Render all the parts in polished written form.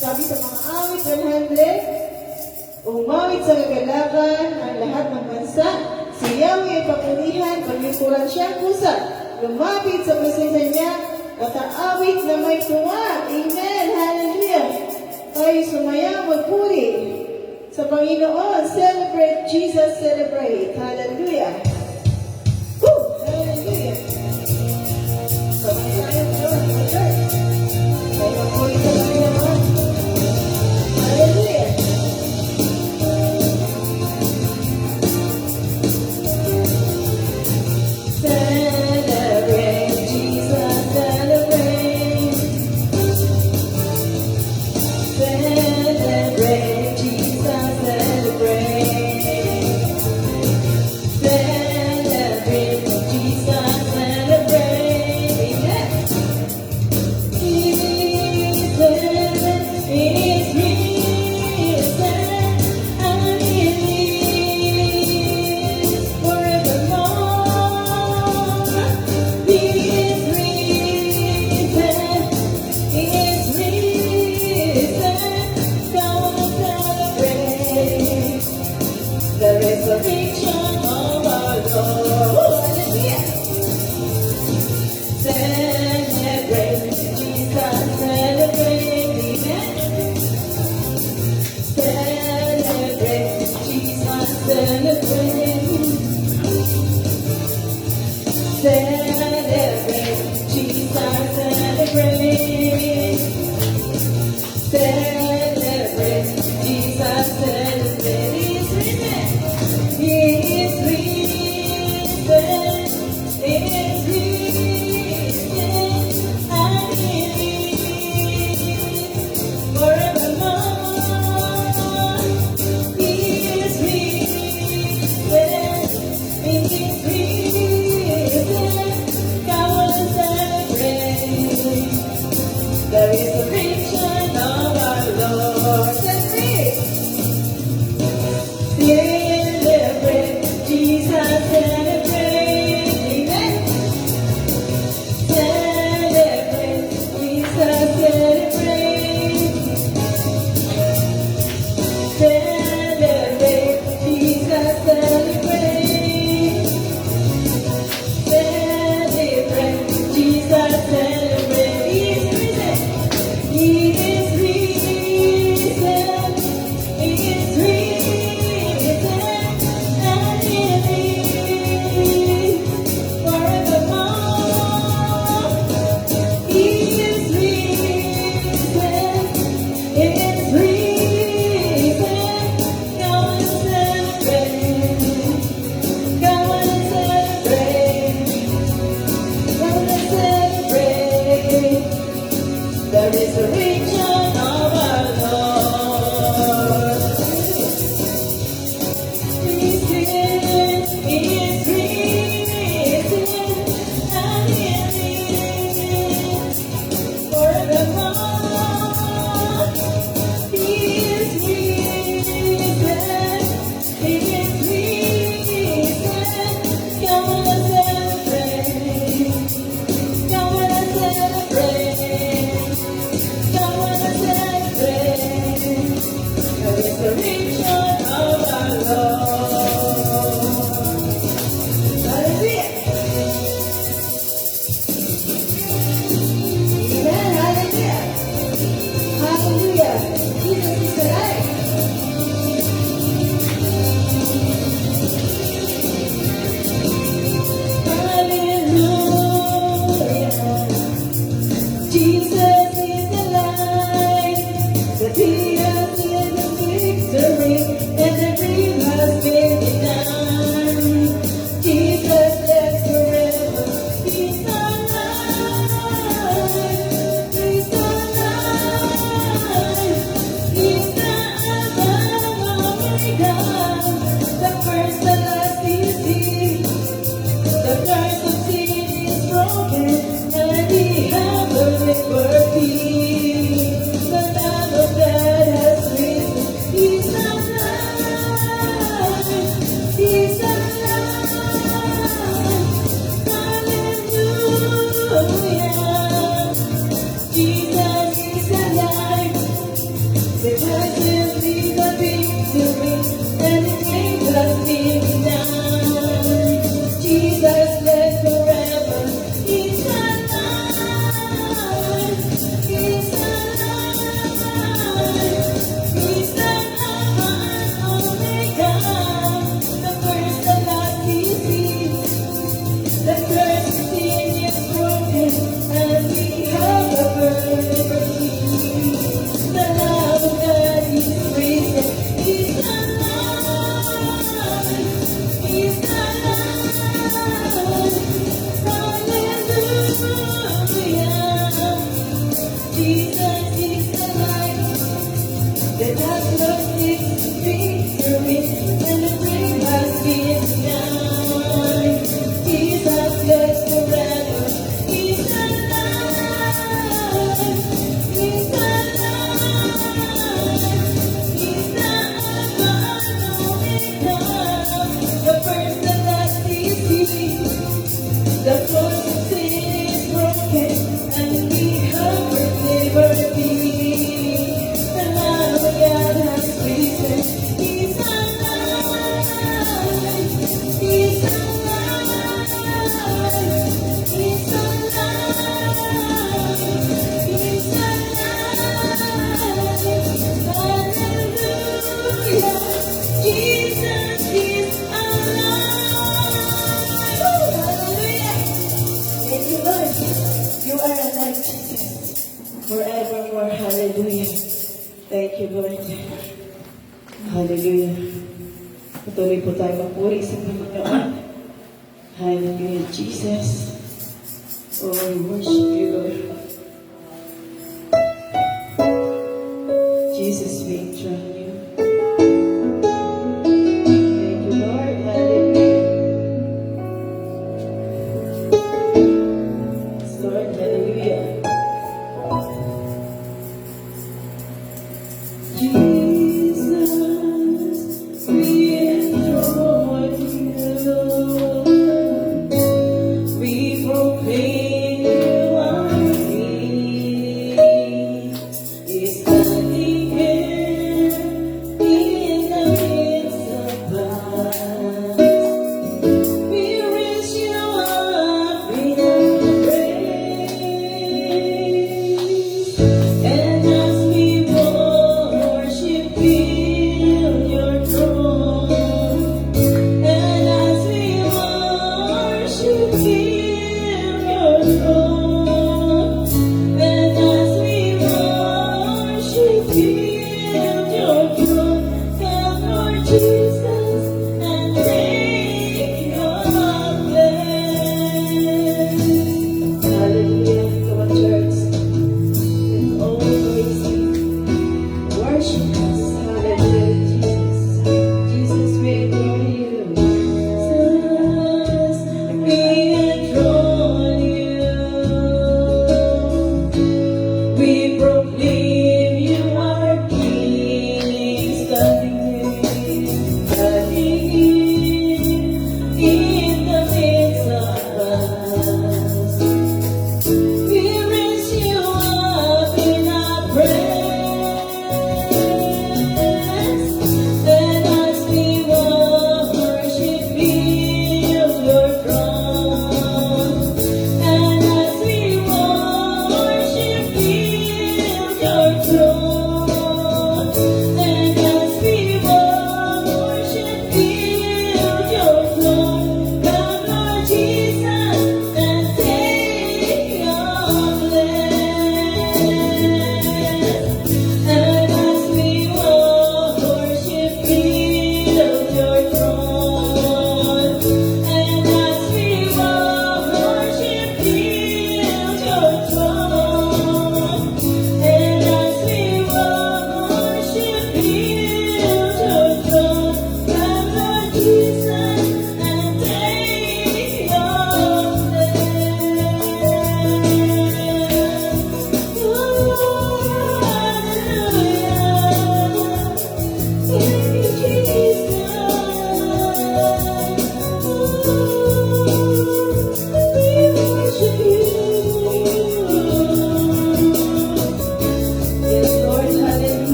Sabi sa mga awit 100, umawit sa kagalakan ang lahat ng bansa, si Yahweh ay papurihan, paglingkuran siyang pusa, lumapit sa presensya niya, at aawit na may tuwa. Amen! Hallelujah! Tayo sumaya, magpuri sa Panginoon. Celebrate Jesus, celebrate. Hallelujah! Woo! Hallelujah! Sabay tayo doon, mga church. Tayo magpuri sa Panginoon. Hallelujah! Celebrate Jesus, celebrate. Celebrate Jesus, celebrate. Celebrate Jesus, celebrate. Amen. Jesus is risen, and He lives forevermore. He is risen, He is risen. Come and celebrate the resurrection of our Lord. Hallelujah. Celebrate Jesus, celebrate. Amen. Celebrate Jesus, celebrate. Celebrate Jesus, celebrate. Celebrate Jesus, celebrate. He is risen. He is risen. of our Lord. Hallelujah. Amen. Hallelujah. Hallelujah. Jesus is alive. Hallelujah. Jesus is alive. The tears in the victory, and the dream has been done. Jesus lives forever. He's alive. He's alive. He's the Alpha and Omega. The first, the last is He. The curse of sin is broken, and we have the liberty. The Lamb of God has risen. He's alive. He's alive. Hallelujah. Jesus is alive. The presence is the victory, and it makes us live down. Jesus lives forever. He's alive. He's alive. He's the Alpha and Omega. The first and last is He. The curse of sin is broken, and we have the liberty. The love of God is risen. He's alive. He's alive. Hallelujah. Jesus is alive. The dark look is victory, and the grave has been done. Jesus lives forever. He's alive. He's alive. He's the Alpha and Omega. The first and last is He. The force of sin is broken, and we have liberty. The Lamb of God has risen. He's alive. He's alive. He's alive. He's alive. Hallelujah. Jesus is alive. Hallelujah. Thank you, Lord. You are alive, Jesus. Forevermore. Hallelujah. Thank you, Lord. Hallelujah. Patuloy po tayo magpuri sa Panginoon. Hallelujah, Jesus. Oh, we worship you, Lord. Jesus, we enthrone you. Thank you, Lord. Hallelujah. Yes, Lord. Hallelujah. Jesus, we enthrone you. We proclaim you are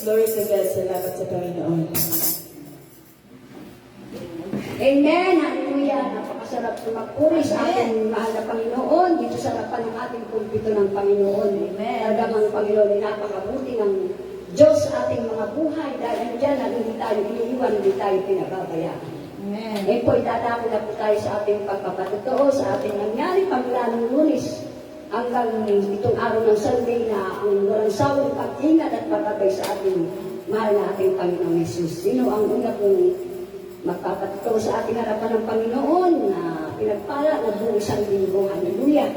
Glory to God. Salamat sa Panginoon. Amen. Hallelujah. Napakasarap sumagpuri sa ating mahal na Panginoon dito sa harapan ng ating pulpito ng Panginoon. Amen. Talagang ang Panginoon ay napakabuti ng Diyos sa ating mga buhay dahil andyan na hindi tayo iniiwan, hindi tayo pinababayaan. Amen. Ngayon po, itatapon na po tayo sa ating pagpapatotoo, sa ating nangyari pagmula ng Lunes hanggang itong araw ng Sunday na ang walang sawang pag-ingat at pagbabay sa ating mahal na ating Panginoon Jesus. Sino ang una pong magpapatotoo sa ating harapan ng Panginoon na pinagpala na buong isang linggo? Hallelujah!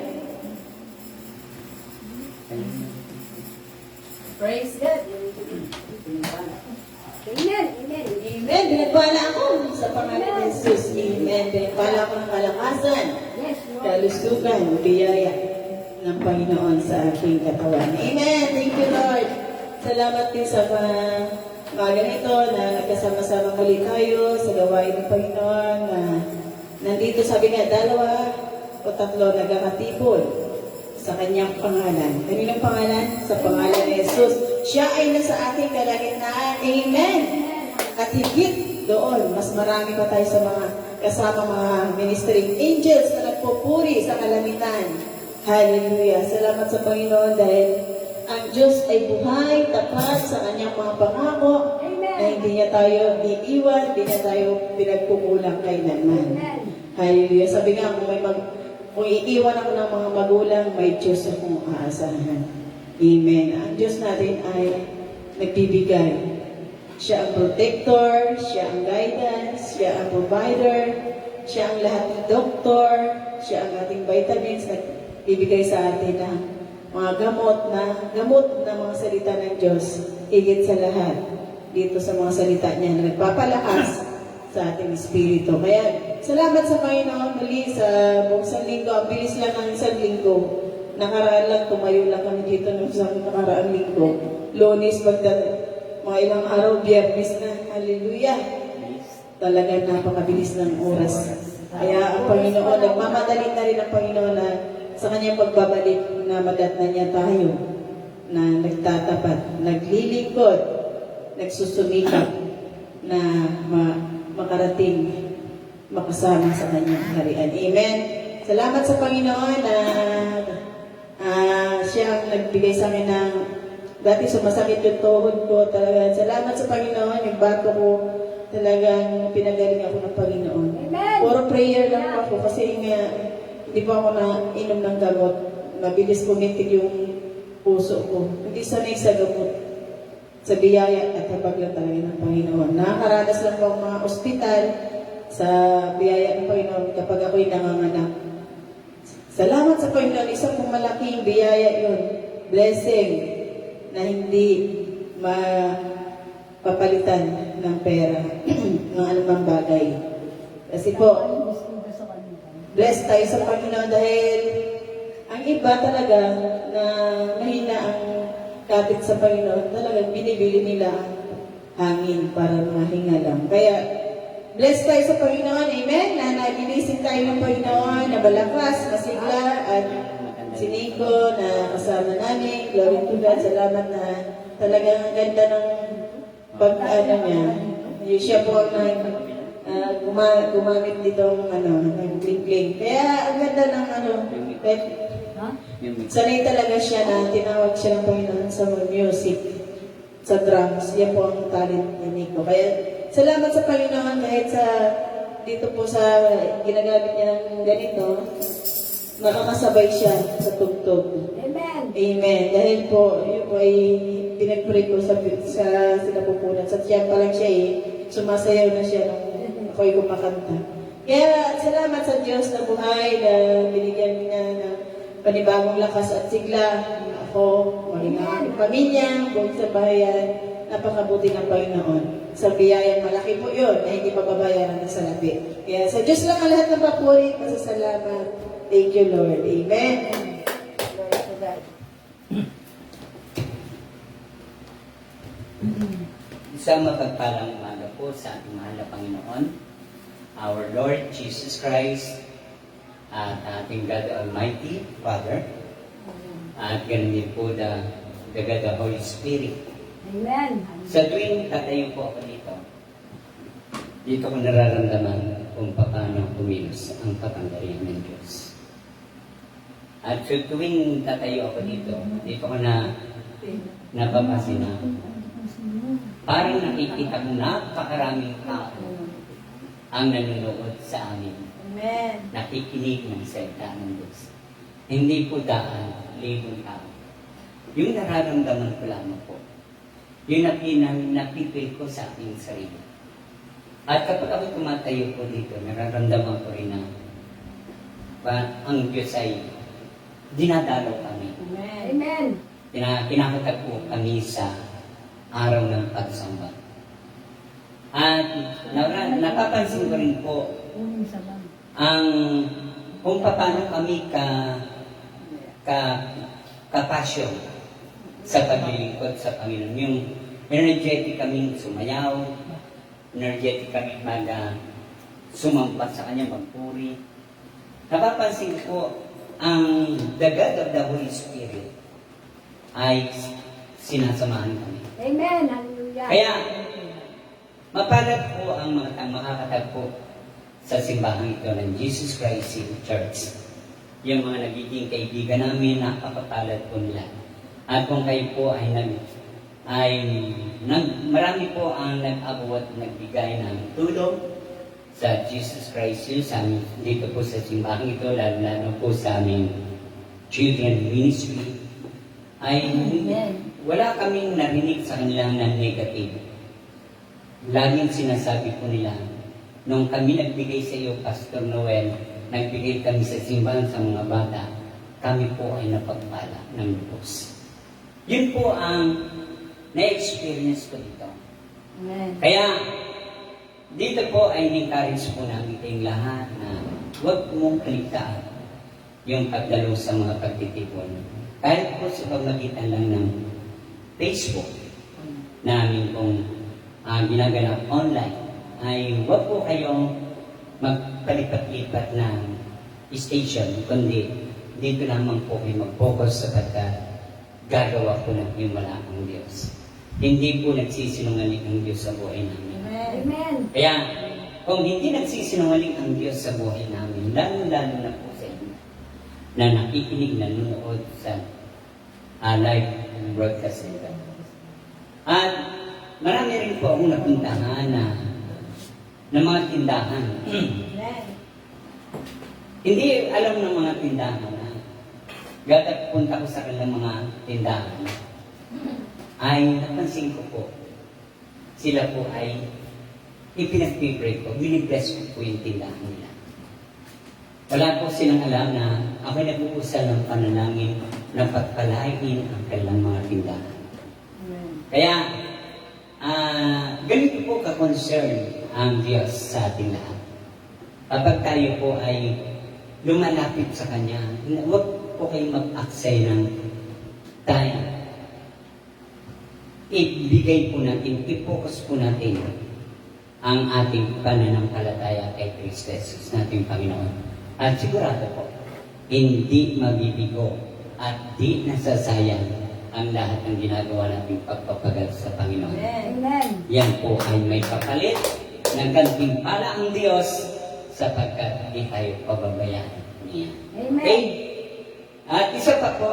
Praise God. Amen! Amen! Amen. Binagpala ako sa pangalan ng Jesus. Amen. Binagpala ako ng kalakasan, Yes, Lord! kalusugan, biyaya ng Panginoon sa aking katawan. Amen. Thank you, Lord. Salamat din sa mga ganito na nagkasama-sama muli tayo sa gawain ng Panginoon na nandito sabi nga 2 o 3 nagkakatipon sa kanyang pangalan. Kaninang pangalan? Sa pangalan ni Jesus. Siya ay nasa ating kalagitnaan. Amen. At higit doon, mas marami pa tayo sa mga kasama mga ministering angels na nagpupuri sa kalamitan. Hallelujah. Salamat sa Panginoon dahil ang Diyos ay buhay, tapat sa kanyang mga pangako. Na hindi niya tayo iiwan, hindi niya tayo pinagkukulang kailanman. Hallelujah. Sabi nga, kung iiwan ako ng mga magulang, may Diyos akong aasahan. Amen. Ang Diyos natin ay nagbibigay. Siya ang protector, siya ang guidance, siya ang provider, siya ang lahat ng doktor, siya ang ating vitamins, nagbibigay sa atin ng mga gamot na mga salita ng Diyos, higit sa lahat dito sa mga salita niya na nagpapalakas sa ating espiritu. Kaya, salamat sa Panginoon muli sa buong isang linggo. Ang bilis lang ng isang linggo. Nakaraan lang, tumayo lang kami dito ng isang nakaraang linggo. Lunes, mga ilang araw, Biyernes na. Hallelujah! Talagang napakabilis ng oras. Kaya ang Panginoon, nagmamadali na rin ang Panginoon na sa kanyang pagbabalik na madatnan niya tayo na nagtatapat, naglilingkod, nagsusumikap na makarating, makasama sa kanyang harian. Amen. Salamat sa Panginoon na siya ang nagbigay sa akin ng dati sumasakit yung tuhod ko. Talaga. Salamat sa Panginoon. Yung bato ko talagang pinagaling ako ng Panginoon. Amen. Puro prayer lang ako kasi nga hindi pa ako nainom ng gamot. Mabilis pumitig yung puso ko. Hindi sanay sa gamot. Sa biyaya at habag lang talaga ng Panginoon. Nakakaranas lang po ang mga ospital sa biyaya ng Panginoon kapag ako'y nanganganak. Salamat sa Panginoon. Isang pong malaking biyaya yun. Blessing na hindi mapapalitan ng pera ng anumang bagay. Kasi po, blessed tayo sa Panginoon dahil ang iba talaga na mahina ang kapit sa Panginoon, talagang binibili nila ang hangin para mahinga lang. Kaya, blessed tayo sa Panginoon, amen, na nabilisin tayo ng Panginoon, na malakas, masigla, at si Nico na kasama namin, glory to God, salamat na talagang ang ganda ng pag-ano niya. Yung siya po ang gumamit ditong ng bling-bling. Kaya ang ganda ng kahit sanay talaga siya na tinawag siya ng Panginoon sa music, sa drums. Yan po ang talent ni Nico. Kaya salamat sa Panginoon kahit sa dito po sa ginagamit niya ng ganito, nakakasabay siya sa tugtog. Amen. Amen. Dahil po, yun po ay pinag-pray ko sa sinapupunan. Sa tiyan pa lang siya sumasayaw na siya nung ako'y kumakanta. Kaya salamat sa Diyos na buhay na binigyan niya ng panibagong lakas at sigla. Ako, maging ang aking pamilya, buong sa bayan, napakabuti ng Panginoon. Sa biyayang malaki po yun na hindi mababayaran ng salapi. Kaya sa Diyos lang ang lahat ng papuri, masasalamat. Thank you, Lord. Amen. Glory to God. Isang mapagpalang umaga po sa ating mahal na Panginoon, our Lord Jesus Christ, at ating God Almighty, Father, at ganun din po the God the Holy Spirit, Amen. Sa tuwing tatayo po ako dito ko nararamdaman kung paano kumilos ang kapangyarihan ng Diyos. At sa tuwing tatayo ako dito ko napapasin na parang nakikita ko napakaraming tao ang nanonood sa amin. Amen. Nakikinig ng salita ng Diyos. Hindi po daan, libong tao. Yung nararamdaman ko lamang po, yung napipil ko sa aking sarili. At kapag ako tumatayo po dito, nararamdaman ko rin na ang Diyos ay dinadalaw kami. Amen. Kinakatagpo kami sa araw ng pagsamba. At napapansin ko rin po kung paano kami kapasyon sa paglilingkod sa Panginoon. Yung energetic kaming sumayaw, energetic kaming sumampas sa Kanya, magpuri. Napapansin ko ang the God of the Holy Spirit ay sinasamahan kami. Amen. Hallelujah. Kaya, mapalad po ang mga makakatagpo sa simbahan ito ng Jesus Christ City Church. Yung mga nagiging kaibigan namin, napakapalad po nila. At kung kayo po marami po ang nag-abot, nagbigay ng tulong sa Jesus Christ City, sa amin, dito po sa simbahan ito, lalo po sa aming children ministry, ay wala kaming narinig sa kanilang na negative. Laging sinasabi po nila, nung kami nagbigay sa iyo, Pastor Noel, nagbigay kami sa simbahan sa mga bata, kami po ay napagpala ng Diyos. Yun po ang na-experience ko dito. Amen. Kaya, dito po ay encourage po namin kayong lahat na huwag mong kaligtaan yung pagdalo sa mga pagtitipon. Kahit po sa pamagitan lang ng Facebook namin kung ginaganap online, ay huwag po kayong magpalipat-lipat ng station, kundi dito lamang po kayo mag-focus sapagkat gagawa po ng himala ang Diyos. Hindi po nagsisinungaling ang Diyos sa buhay namin. Amen. Kaya, kung hindi nagsisinungaling ang Diyos sa buhay namin, lalo-lalo na po sa inyo, na nakikinig, nanonood sa live broadcast nito. At marami rin po akong napuntahan na mga tindahan. Hindi alam ng mga tindahan na gata punta ko sa kanilang mga tindahan, ay napansin ko po, sila po ay ipinag-pray ko, binibless ko po yung tindahan nila. Wala po silang alam na ako'y nag-uusal ng panalangin na pagpalain ang kanilang mga tindahan. Kaya, ganito po ka-concern ang Diyos sa ating lahat. Kapag tayo po ay lumalapit sa Kanya, huwag po kayong mag-aksay ng time. Ibigay po natin, i-focus po natin ang ating pananampalataya kay Kristo Jesus, nating Panginoon. At sigurado po, hindi mabibigo at di nasasayang ang lahat ng ginagawa nating pagpapagal sa Panginoon. Amen. Yan po ay may kapalit ng gantimpala ang Diyos sapagkat hindi tayo pababayaan niya. Amen. Okay? At isa pa po,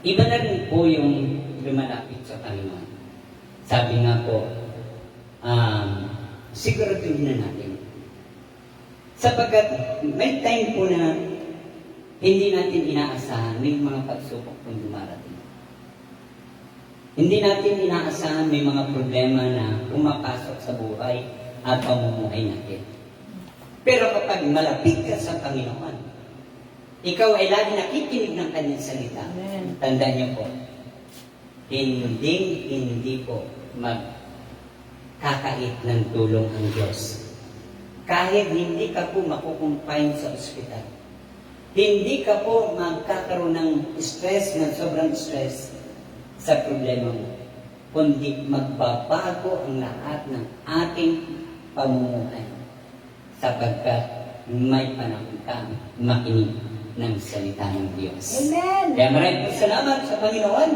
iba na rin po yung lumalapit sa Panginoon. Sabi nga po, siguraduhin na natin. Sapagkat may time po na hindi natin inaasahan, may mga pagsubok kung dumarating. Hindi natin inaasahan may mga problema na pumapasok sa buhay at pamumuhay natin. Pero kapag malapit ka sa Panginoon, ikaw ay lagi nakikinig ng Kanyang salita. Amen. Tandaan niyo po, hindi po magkakait ng tulong ang Diyos. Kahit hindi ka po makukumpine sa ospital, hindi ka po magkakaroon ng stress, ng sobrang stress sa problema mo, kundi magbabago ang lahat ng ating pamumuhay sapagkat may panahon ka makinig ng salita ng Diyos. Amen. Kaya maraming salamat sa Panginoon.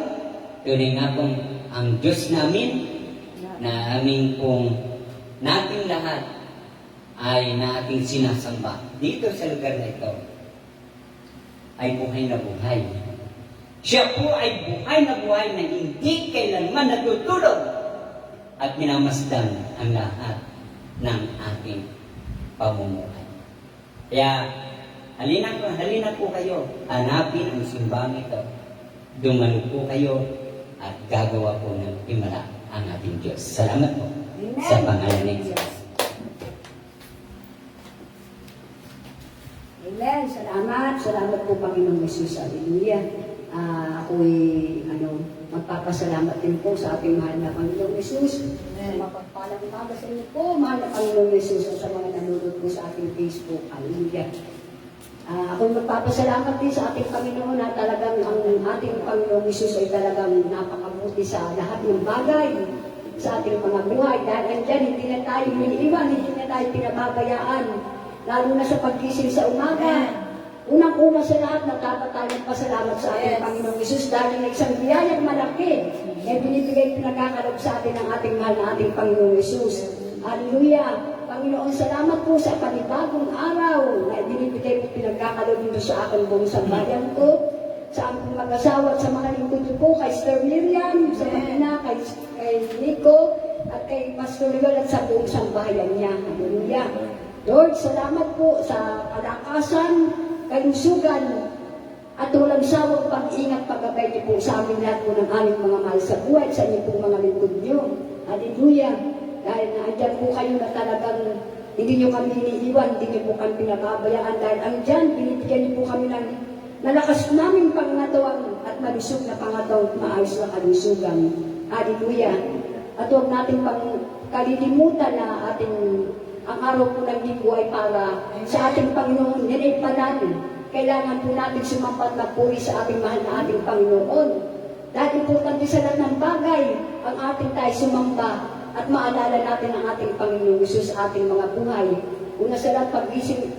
Tunay nga pong ang Diyos namin na aming pong nating lahat ay nating sinasamba dito sa lugar na ito ay buhay na buhay. Siya po ay buhay na buhay na hindi kailanman natutulog at minamasdan ang lahat ng ating pamumuhay. Kaya, halina po kayo, hanapin ang simbang ito. Dumalo po kayo at gagawa po ng himala ang ating Diyos. Salamat po sa pangalan ng Diyos. Amen. Salamat po Panginoong Jesus. Hallelujah. Ako'y magpapasalamat din po sa ating mahal na Panginoong Jesus. Mapagpalang umaga sa inyo po, mahal na Panginoong Jesus, at sa mga nanonood po sa ating Facebook. Hallelujah. Ako'y magpapasalamat din sa ating Panginoon na talagang ang ating Panginoong Jesus ay talagang napakabuti sa lahat ng bagay sa ating mga buhay. Dahil andyan, hindi na tayo iniiwan, hindi na tayo pinababayaan. Lalo na sa pagkising sa umaga. Unang-una sa lahat, dapat tayo magpasalamat sa ating Panginoong Jesus dahil na isang biyayang malaki binibigay pinagkakalog sa atin ng ating mahal na ating Panginoong Jesus. Hallelujah! Panginoon, salamat po sa panibagong araw na binibigay po pinagkakalog dito sa aking buong sambayan ko, sa aking mag-asawa at sa mga lingkod ko, kay Sister Miriam, sa Marina, kay Nico, at kay Pastor Rivel at sa buong sambayan niya. Hallelujah! Lord, salamat po sa kalakasan, kalusugan, at walang sawang pag-ingat paggabay niyo po sa amin lahat po ng aming mga mahal sa buhay, sa inyo pong mga lingkod niyo. Hallelujah! Dahil naandyan po kayo na talagang hindi niyo kami iniiwan, hindi niyo po kami pinababayaan. Dahil andyan, binibigyan niyo po kami ng nalakas namin pangatawang at malusog na pangatawang maayos na kalusugan. Hallelujah! At huwag natin pang kalilimutan na ang araw po ng linggo ay para sa ating Panginoon. Yan ay panalo. Kailangan po natin sumampat na puri sa ating mahal na ating Panginoon. Dahil importante sa lahat ng bagay, ang ating tayo sumamba at maalala natin ang ating Panginoon Jesus sa ating mga buhay. Una sa lahat,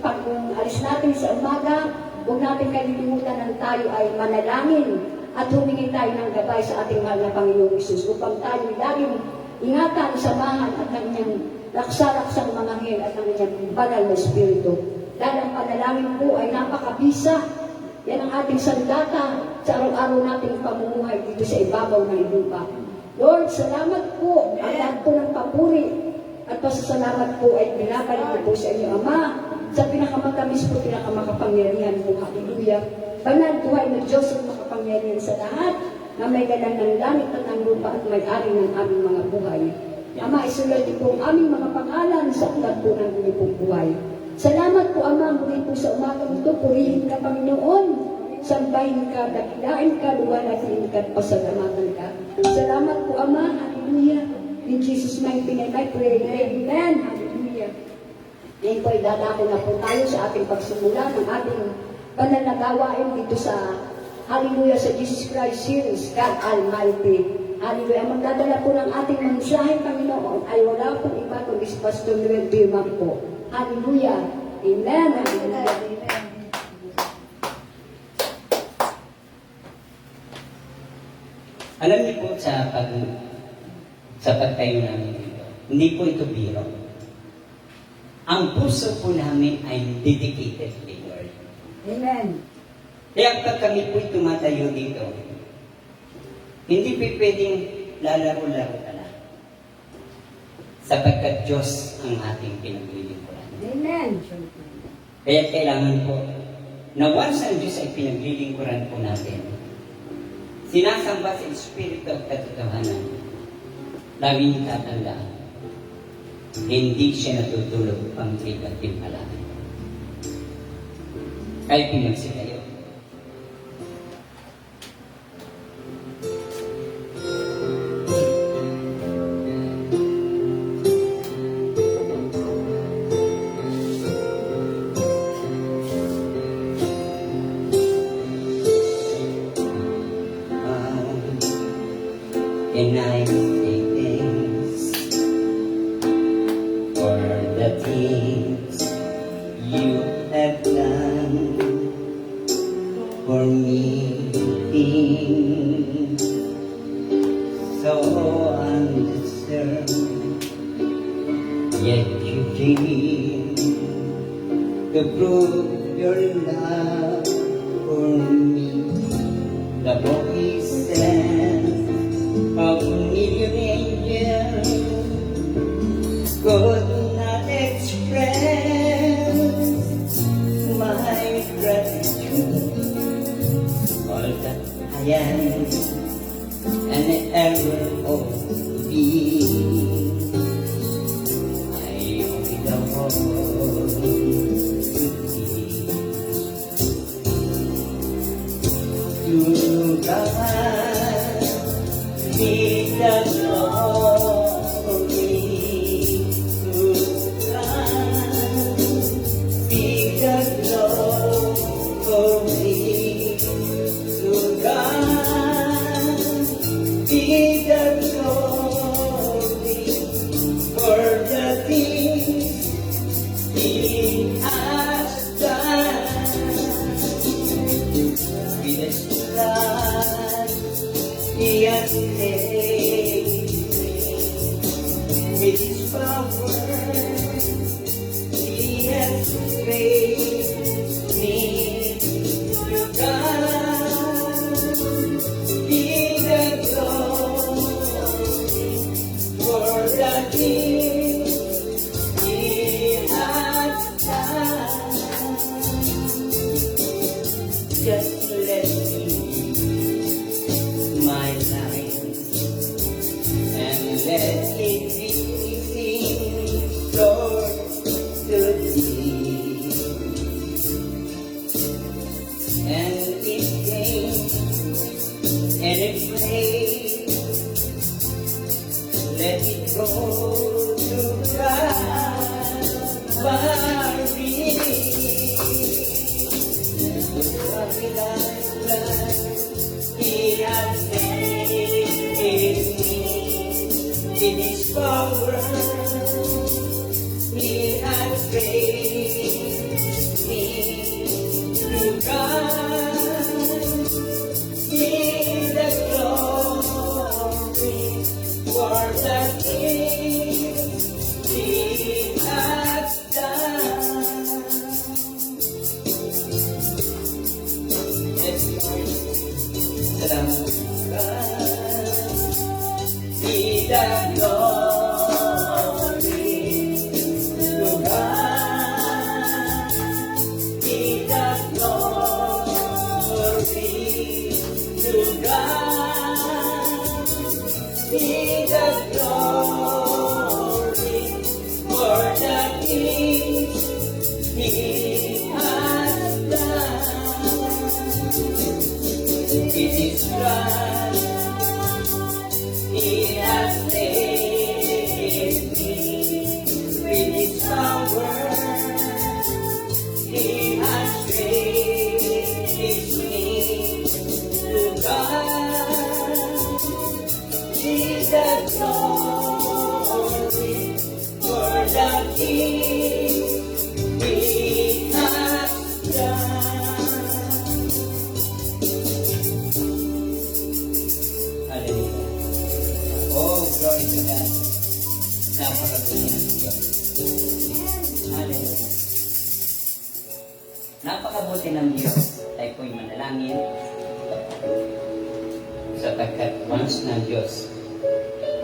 pag alis natin sa umaga, huwag natin kalilimutan na tayo ay manalangin at humingi tayo ng gabay sa ating mahal na Panginoon Jesus upang tayo laging ingatan, samahan at ng inyong laksa-laksang mga hil at ng inyong banal na Espiritu. Dahil ang panalangin po ay napakabisa. Yan ang ating sandata sa araw-araw nating pamumuhay dito sa ibabaw ng lupa. Lord, salamat po. Ang lahat po ng papuri at pasasalamat po ay binabalik ko po sa inyo, Ama, sa pinakamatamis po, pinakamakapangyarihan po. Hallelujah. Banal buhay na Diyos ang makapangyarihan sa lahat na may galang ng langit at ng lupa at may-ari ng aming mga buhay. Ama, isulat din po ang aming mga pangalan sa ulat po ng inyong pong buhay. Salamat po, Ama, muli po sa umagang ito. Purihin ka, Panginoon. Sambahin ka, dakilain ka, luwalhatiin ka, at pasalamatan ka. Salamat po, Ama. Hallelujah. In Jesus' mighty name I pray. Amen. Hallelujah. Ngayon po, idadako na po tayo sa ating pagsimula ng ating banal na gawain dito sa Hallelujah sa Jesus Christ series, God Almighty. Hallelujah. Ang magdadala po ng ating mensahe, Panginoon, ay wala pong iba kundi si Pastor Noel Birman po. Hallelujah. Amen. Hallelujah. Amen. Alam niyo po sa pagtayo namin dito, hindi po ito biro. Ang puso po namin ay dedicated to Lord. Amen. Kaya pag kami po tumatayo dito, hindi po pwedeng lalaro-laro ka lang. Sapagkat Diyos ang ating pinaglilingkuran. Amen. Kaya kailangan po na once ang Diyos ay pinaglilingkuran po natin, sinasamba sa Espiritu at katotohanan, lagi niyo tatandaan, hindi siya natutulog pang at timpalaan. Kahit pinagsi kayo. And I say thanks for the things you have done. Yet you came to prove your love for me. The voices of million angels could not express my gratitude. All that I am and ever hope to be, I owe it all to thee. To God be the glory. To God be the glory. To God be the glory for the things He has done. With His blood He has saved me. With His power He has raised me. To God be the glory for the things He has done. Just let me live my life and let it be pleasing, Lord, to Thee. And if pain and if pain, let it go to Calvary. He has saved me. In His power He has raised me. To God be the glory for the things He has done. Yes, Lord. Salamat God. Be the glory. To God be the glory. To God be the glory for the things He has done. It is right He has saved me. With His power He has raised me. To God be the glory for the things He has done. Hallelujah. Oh, glory to God. Napakabuti ng Diyos. Hallelujah. Napakabuti ng Diyos. Tayo po'y manalangin. Sapagkat once na Diyos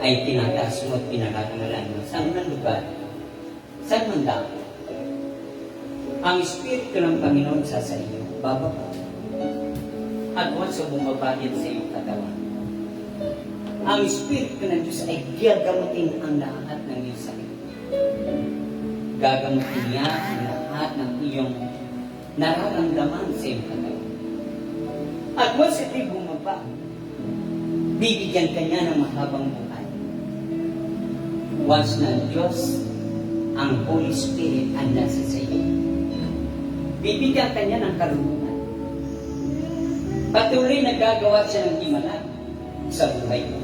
ay tinataas mo at pinakakangalan mo, saan man lugar, saan man dako, ang Espiritu ng Panginoon sa iyo, bababa. At once na bumabagit sa iyong katawan, ang Espiritu ng Diyos ay gagamutin ang lahat ng iyong sakit. Gagamutin niya ang lahat ng iyong nararamdaman sa iyong katawan. At once ito'y bumaba, bibigyan ka niya ng mahabang buhay. Once na Diyos, ang Holy Spirit ang nasa sa iyo, bibigyan ka niya ng karunungan. Patuloy na gagawa siya ng himala sa buhay mo.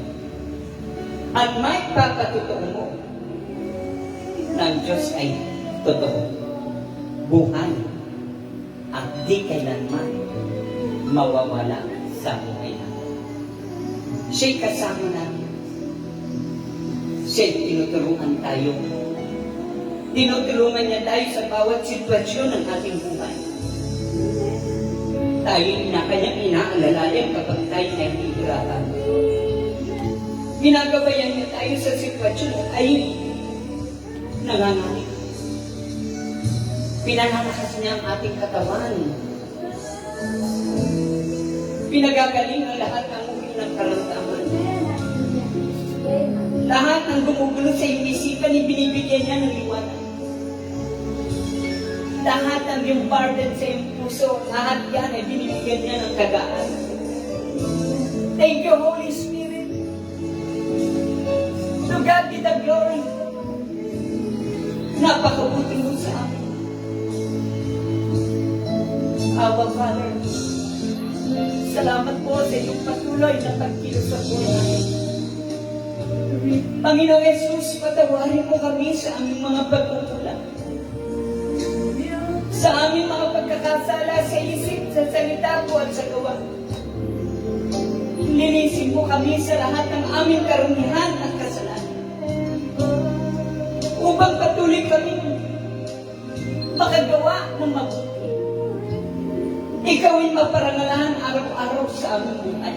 At may papatotoo mo ng Diyos ay totoo, buhay, at di kailanman mawawala sa buhay natin. Siya'y kasama natin. Siya'y tinuturuan tayo Tinutulungan niya tayo sa bawat sitwasyon ng ating buhay. Tayo na kanyang inaalalayan kapag tayo nahihirapan. Ginagabayan niya tayo sa sitwasyon at tayo nangangalit. Pinananakas niya ang ating katawan. Pinagagaling ang lahat ng uri ng karamdaman. Lahat ng gumugulo sa iyong isipan, ibinibigyan niya ng liwanag. Lahat ng yung burden sa iyong puso, lahat yan ay binibigyan niya ng tagaan. Thank you, Holy Spirit. To God be the glory. Napakabuti mo sa amin. Abba, Father, salamat po sa iyong patuloy na pagkilos sa buhay namin. Panginoong Jesus, patawarin mo kami sa aming mga pagkukulang. Sa aming mga pagkakasala sa isip, sa salita po at sa gawa. Linisin mo kami sa lahat ng aming karumihan at kasalanan. Upang patuloy kami makagawa ng mabuti. Ikaw ay maparangalan araw-araw sa aming buhay.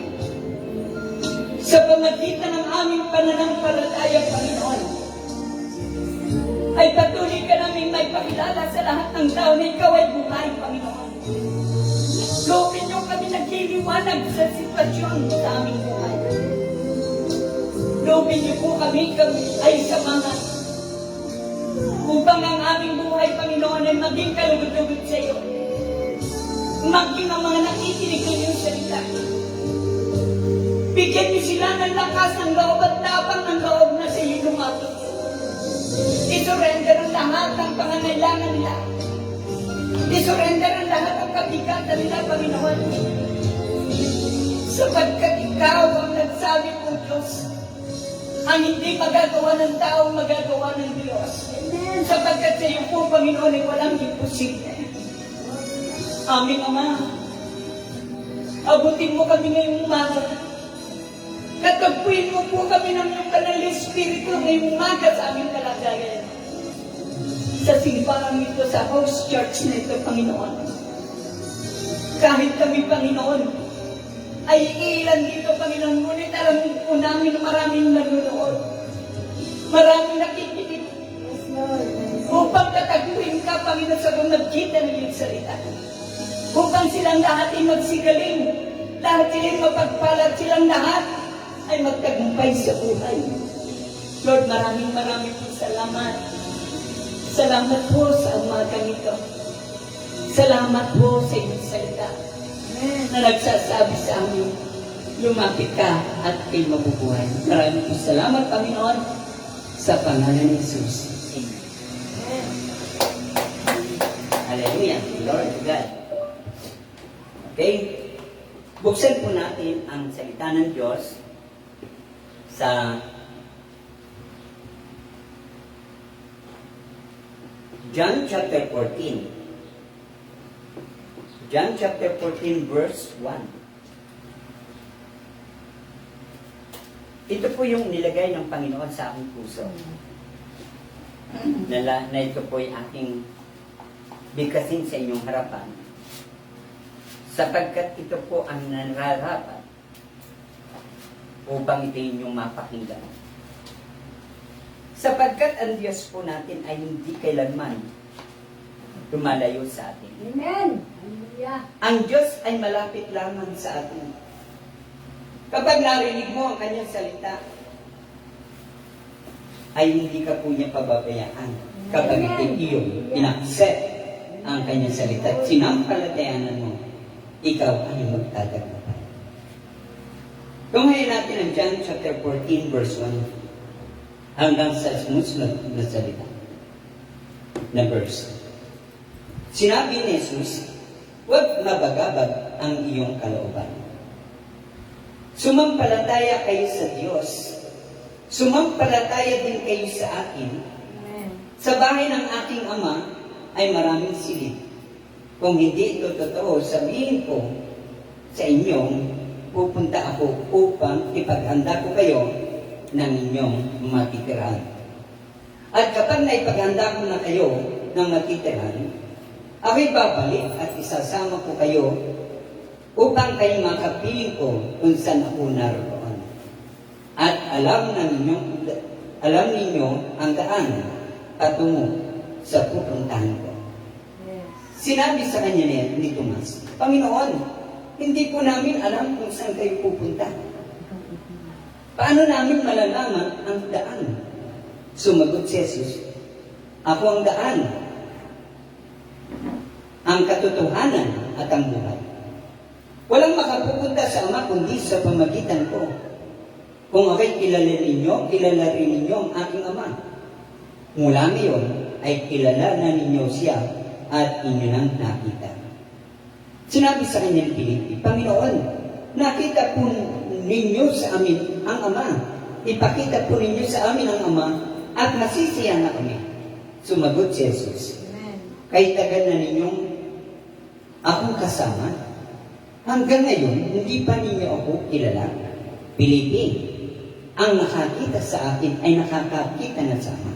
Sa pamagitan ng aming pananampalataya, Panginoon, ay patuloy ka namin may pakilala sa lahat ng tao na ikaw ay buhay, Panginoon. Loobin niyo kami nagliliwanag sa sitwasyon sa aming buhay. Loobin niyo po kami ay samahan upang ang aming buhay, Panginoon, ay maging kalugod-lugod sa iyo. Maging ang mga nakikinig ng iyong salita. Bigyan niyo sila ng lakas ng loob at tapang ng loob na sa iyo lumapit. I-surrender ang lahat ng pangangailangan nila. I-surrender ang lahat ng kabigatan nila, Panginoon. Sapagkat ikaw ang nagsabi po, Diyos, ang hindi magagawa ng tao, magagawa ng Diyos. Sapagkat sa iyo po, Panginoon, ay walang imposible. Aming Ama, abutin mo kami ngayong umaga. Katagpuin mo po kami ng iyong Banal na Espiritu ngayong umaga sa aming kalagayan. Sa simbahan ito, sa house church na ito, Panginoon. Kahit kami, Panginoon, ay ilan dito, Panginoon, ngunit alam po namin na maraming nanonood. Maraming nakikinig. Upang katagpuin ka, Panginoon, sa pamamagitan ng iyong salita. Upang silang lahat ay magsigaling, lahat silang mapagpalad, silang lahat ay magtagumpay sa buhay. Lord, maraming po salamat. Salamat po sa umaga nito. Salamat po sa iyong salita na nagsasabi sa amin, lumapit ka at kayo mabubuhay. Maraming po salamat, Panginoon, sa pangalan ni Jesus. Amen. Hallelujah. Lord God. Okay? Buksan po natin ang salita ng Diyos sa John chapter 14. John chapter 14 verse 1. Ito po yung nilagay ng Panginoon sa aking puso. Na ito po ay aking bigkasin sa inyong harapan. Sapagkat ito po ang nararapat upang ito inyong mapakinggan. Sapagkat ang Diyos po natin ay hindi kailanman lumalayo sa atin. Amen. Hallelujah. Ang Diyos ay malapit lamang sa atin. Kapag narinig mo ang kanyang salita, ay hindi ka po niya pababayaan. Kapag ito iyong in-accept ang kanyang salita at sinampalatayanan mo, ikaw ay magtatagumpay. Tunghayin natin ang John chapter 14 verse 1 hanggang sa sumunod na salita na verse. Sinabi ni Jesus, huwag mabagabag ang iyong kalooban. Sumampalataya kayo sa Diyos. Sumampalataya din kayo sa akin. Sa bahay ng aking Ama ay maraming silid. Kung hindi ito totoo, sabihin ko sa inyo, pupunta ako upang ipaghanda ko kayo ng inyong matitirahan. At kapag naipaganda ko na kayo ng matitiran, ako'y babalik at isasama ko kayo upang kayo makapiling ko kung saan ako naroon. At alam ninyo ang daan patungo sa pupuntahan ko. Sinabi sa kanya ni Tomas, Panginoon, hindi po namin alam kung saan kayo pupunta. Paano namin malalaman ang daan? Sumagot si Jesus, ako ang daan, ang katotohanan at ang buhay. Walang makapupunta sa Ama kundi sa pamagitan ko. Kung ako'y kilala rin ninyo ang aking Ama. Mula ngayon ay kilala na ninyo siya at inyo nang nakita. Sinabi sa kanya ni Filipe, Panginoon, nakita po ninyo sa amin ang Ama. Ipakita po ninyo sa amin ang Ama at masisiya na kami. Sumagot si Jesus, kay tagal na ninyong akong kasama. Hanggang ngayon, hindi pa ninyo ako kilala. Filipe, ang nakakita sa akin ay nakakakita na sa Ama.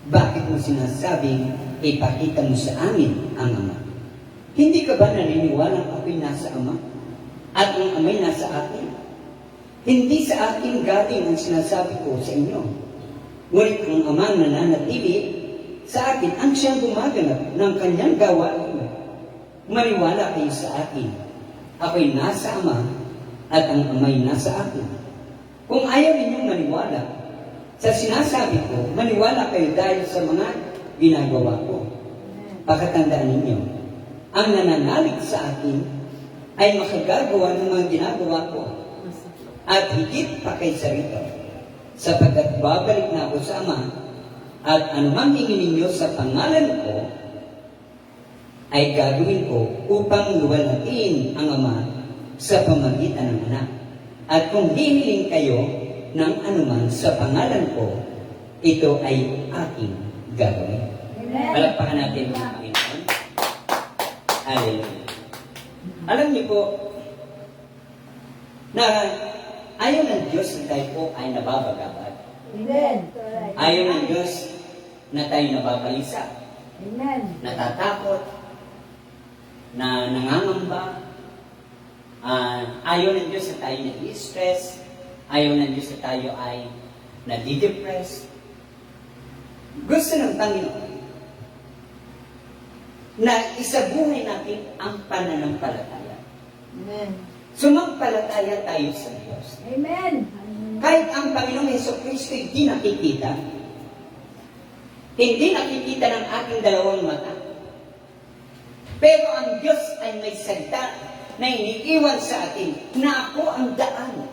Bakit mo sinasabing ipakita mo sa amin ang Ama? Hindi ka ba naniniwalang ako'y nasa Ama at ang Ama'y nasa akin? Hindi sa akin galing ang sinasabi ko sa inyo. Ngunit ang Amang nananatili sa akin ang siyang gumaganap ng kanyang gawain. Maniwala kayo sa akin. Ako'y nasa Ama at ang Ama'y nasa akin. Kung ayaw ninyong maniwala sa sinasabi ko, maniwala kayo dahil sa mga ginagawa ko. Pakatandaan ninyo, ang nananalig sa akin ay makagagawa ng mga ginagawa ko. At higit pa kaysa rito, sapagkat babalik na ako sa Ama, at anumang hingin ninyo sa pangalan ko, ay gagawin ko upang luwalhatiin ang Ama sa pamagitan ng Anak. At kung hihiling kayo ng anuman sa pangalan ko, ito ay aking gagawin. Palakpakan natin ang Panginoon. Hallelujah. Alam niyo po, na ayaw ng Diyos na tayo po ay nababagabag. Amen. Ayaw ng Diyos na tayo nababalisa, Amen. natatakot, na nangangamba. Ayaw ng Diyos na tayo nai-stress. Ayaw ng Diyos na tayo ay nadidepress. Gusto ng Panginoon na isabuhay natin ang pananampalataya. Amen. Sumampalataya tayo sa Diyos. Amen. Kahit ang Panginoong Jesucristo hindi nakikita ng ating dalawang mata. Pero ang Diyos ay may salita na iniiwan sa atin na ako ang daan,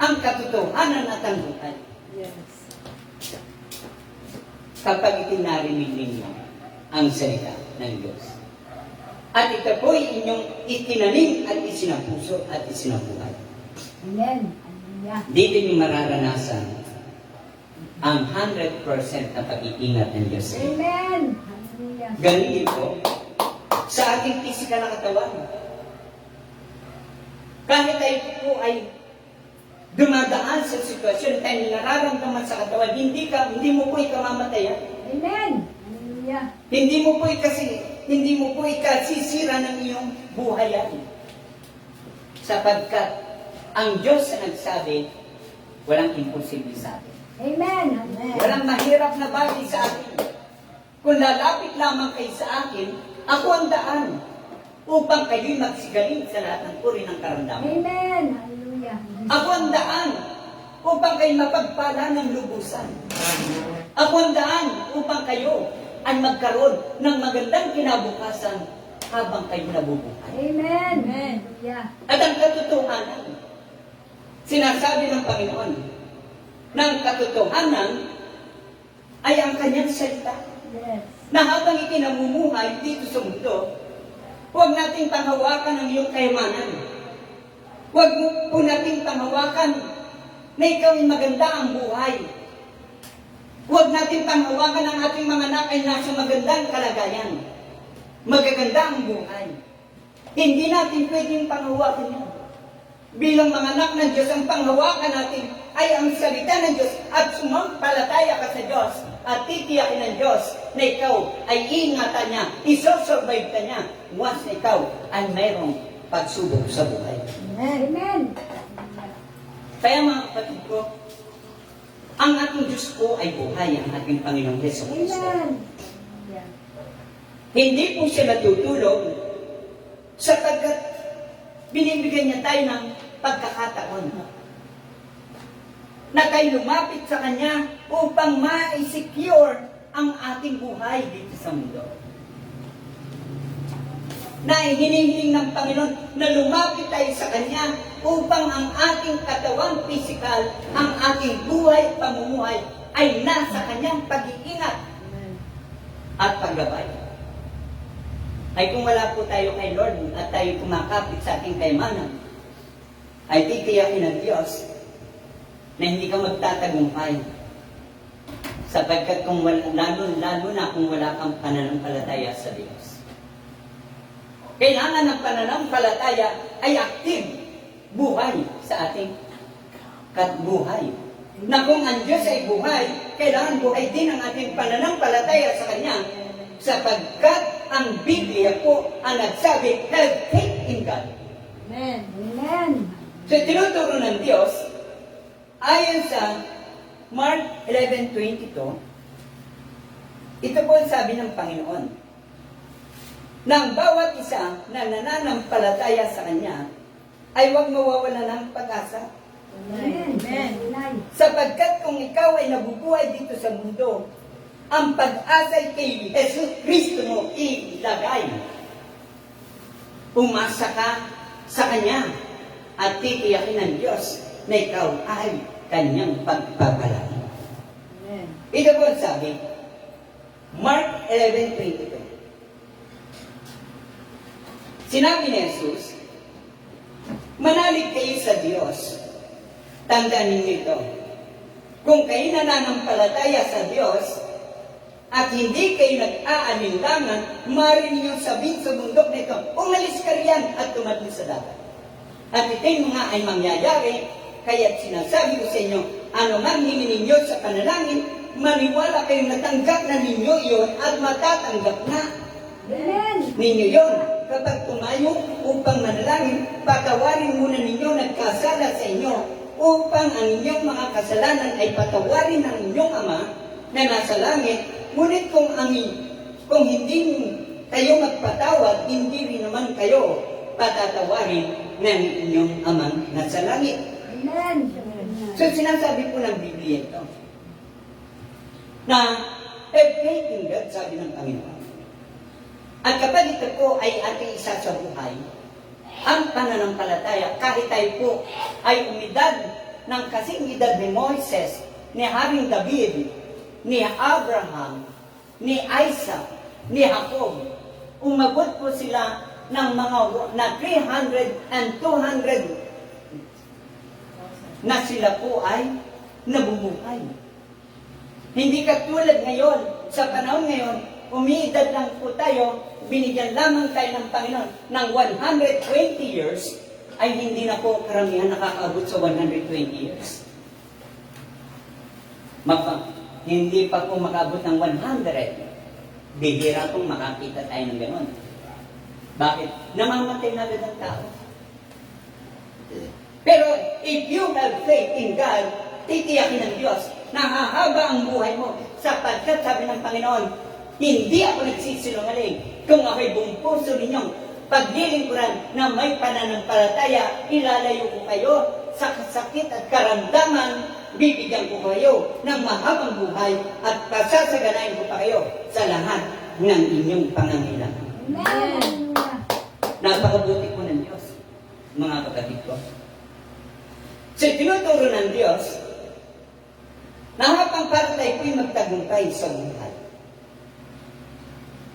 ang katotohanan at ang buhay. Yes. Kapag itinarinig ninyo ang salita ng Diyos. At ito po ay inyong itinanim at isinapuso at isinabuhay. Amen. Hallelujah. Dito niyo mararanasan ang 100% na pag-iingat ng Diyos. Amen. Hallelujah. Ganun din po sa ating physical na katawan. Kahit tayo po ay dumadaan sa sitwasyon tayo nararamdaman sa katawan, hindi mo po ikamamatayan. Amen. Hallelujah. Hindi mo po ikasisira ng iyong buhayan. Sapagkat ang Diyos na nagsabi, walang imposible sa atin. Amen. Amen. Walang mahirap na bagay sa atin. Kung lalapit lamang kayo sa akin, ako ang daan upang kayo'y magsigaling sa lahat ng uri ng karamdaman. Amen. Hallelujah. Ako ang daan upang kayo mapagpala ng lubusan. Ako ang daan upang kayo ay magkaroon ng magandang kinabukasan habang kayo nabubuhay. Amen. Hallelujah. At ang katotohanan, sinasabi ng Panginoon, ng katotohanan ay ang kanyang salita. Yes. Na habang ikinamumuhay dito sa mundo, huwag nating panghawakan ang iyong kayamanan. Huwag po nating panghawakan na ikaw ay maganda ang buhay. Huwag nating panghawakan ang ating mga anak ay nasa magandang kalagayan. Magaganda ang buhay. Hindi natin pwedeng panghawakan yan. Bilang mga anak ng Diyos, ang panghawakan natin ay ang salita ng Diyos at sumampalataya ka sa Diyos at titiyakin ng Diyos na ikaw ay iingatan niya, isosurvive ka niya once na ikaw ay mayroong pagsubok sa buhay. Amen. Kaya mga kapatid ko, ang ating Diyos po ay buhay, ang ating Panginoong Hesus Kristo. Amen. Hindi po siya natutulog sapagkat binibigyan niya tayo ng pagkakataon na tayo lumapit sa Kanya upang ma-secure ang ating buhay dito sa mundo. Na hinihiling ng Panginoon na lumapit tayo sa Kanya upang ang ating katawan pisikal, ang ating buhay, pamumuhay ay nasa Kanyang pag-iingat at paggabay. Ay kung wala po tayo kay Lord at tayo kumakapit sa ating kaymanan, ay titiyakin ng Diyos na hindi ka magtatagumpay. Sapagkat kung lalo na kung wala kang pananampalataya sa Diyos. Kailangan ng pananampalataya ay active buhay sa ating buhay. Na kung ang Diyos ay buhay, kailangan buhay din ang ating pananampalataya sa Kanya. Sapagkat ang Biblia po ang nagsabi, have faith in God. Amen. Amen. So tinuturo ng Diyos, ayon sa Mark 11:22, ito po ang sabi ng Panginoon, na ang bawat isa na nananampalataya sa Kanya ay huwag mawawala ng pag-asa. Amen. Amen. Sapagkat kung ikaw ay nabubuhay dito sa mundo, ang pag-asa'y kay Jesus Kristo mo ilagay. Umasa ka sa Kanya at titiyakin ng Diyos na ikaw ay Kanyang pagpapalaki. Amen. Ito po ang sabi, Mark 11:22. Sinabi ni Jesus, manalig kayo sa Diyos. Tandaan ninyo ito. Kung kayo nananampalataya sa Diyos, at hindi kayo nag-aalinlangan, maaari ninyong sabihin sa bundok na ito, umalis ka riyan at tumating sa dagat. At ito'y mga ay mangyayari, kaya't sinasabi ko sa inyo, ano man hingin ninyo sa panalangin, maniwala kayong natanggap na ninyo iyon at matatanggap na Amen. ninyo yon. Kapag tumayo upang manalangin, patawarin muna ninyo nagkasala sa inyo upang ang inyong mga kasalanan ay patawarin ng inyong Ama na nasa langit. Ngunit kung hindi kayo magpatawad, hindi rin naman kayo patatawarin ng inyong Amang nasa langit. Amen. So sinasabi po ng Biblia ito, na have faith in God, sabi ng Panginoon. At kapag ito po ay ating isa sa buhay, ang pananampalataya, kahit tayo po ay umidad ng kasing edad ni Moises, ni Haring David, ni Abraham, ni Isaac, ni Jacob, umabot po sila ng mga na 300 and 200 na sila po ay nabubuhay. Hindi katulad ngayon, sa panahon ngayon, umiidad lang po tayo, binigyan lamang tayo ng Panginoon ng 120 years, ay hindi na po karamihan nakakaabot sa 120 years. Hindi pa po makaabot ng 100. Bihira pong makakita tayo ng gano'n. Bakit? Namamatay na agad ang tao. Pero if you have faith in God, titiyakin ng Diyos na hahaba ang buhay mo. Sapagkat sabi ng Panginoon, hindi ako nagsisinungaling. Kung ako'y buong puso ninyong paglilingkuran na may pananampalataya, ilalayo ko kayo sa sakit at karamdaman, bibigyan ko kayo ng mahabang buhay at pasasaganain ko pa kayo sa lahat ng inyong pangangailangan. Amen. Napakabuti po ng Diyos, mga kapatid ko. So, tinuturo ng Diyos na habang para tayo po'y magtagumpay sa buhay.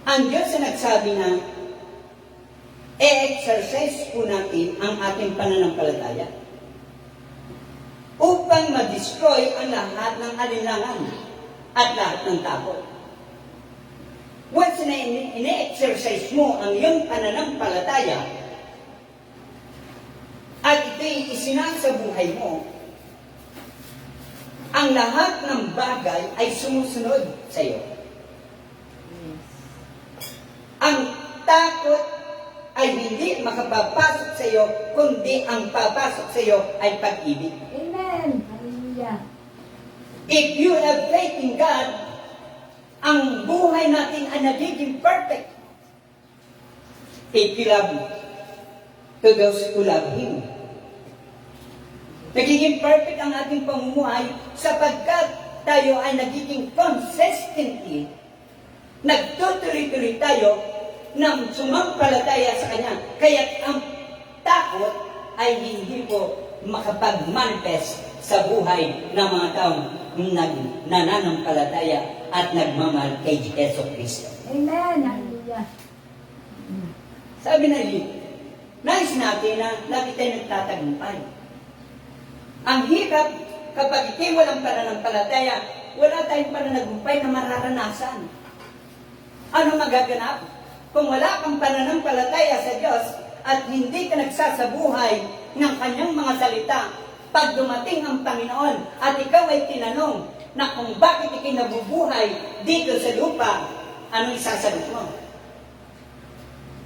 Ang Diyos na nagsabi na e-exercise po natin ang ating pananampalataya upang ma-destroy ang lahat ng alinlangan at lahat ng takot. Once na ine-exercise mo ang iyong pananampalataya at ito'y isinasa buhay mo, ang lahat ng bagay ay sumusunod sa iyo. Ang takot ay hindi makapapasok sa iyo, kundi ang papasok sa iyo ay pag-ibig. Amen. Hallelujah. If you have faith in God, ang buhay natin ay nagiging perfect. If you love to those who love Him. Nagiging perfect ang ating pamumuhay sapagkat tayo ay nagiging consistently, nagtutuloy-tuloy tayo ng sumampalataya sa Kanya. Kaya ang takot ay hindi po makapag-manifest sa buhay ng mga taong nananampalataya at nagmamahal kay Yeso Cristo. Amen. Hallelujah. Sabi na rin, nais natin na lagi tayo nagtatagumpay. Ang hirap kapag ikaw walang pananampalataya, wala tayong pananagumpay na mararanasan. Ano magaganap? Kung wala kang pananampalataya sa Diyos at hindi ka nagsasabuhay ng Kanyang mga salita, pag dumating ang Panginoon at ikaw ay tinanong na kung bakit ikaw nabubuhay dito sa lupa, anong isasagot mo?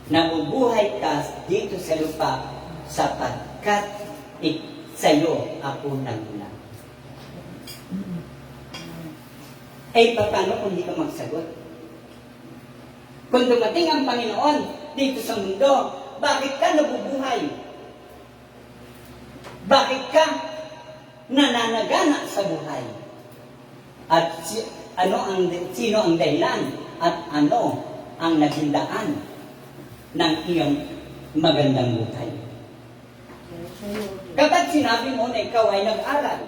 Nabubuhay ka dito sa lupa sapagkat sa iyo ako nagmula. Eh, paano kung hindi ka magsagot? Kung dumating ang Panginoon dito sa mundo, bakit ka nabubuhay? Bakit ka nananagana sa buhay? At sino ang dahilan? At ano ang naging daan ng iyong magandang buhay? Kapag sinabi mo na ikaw ay nag-aral,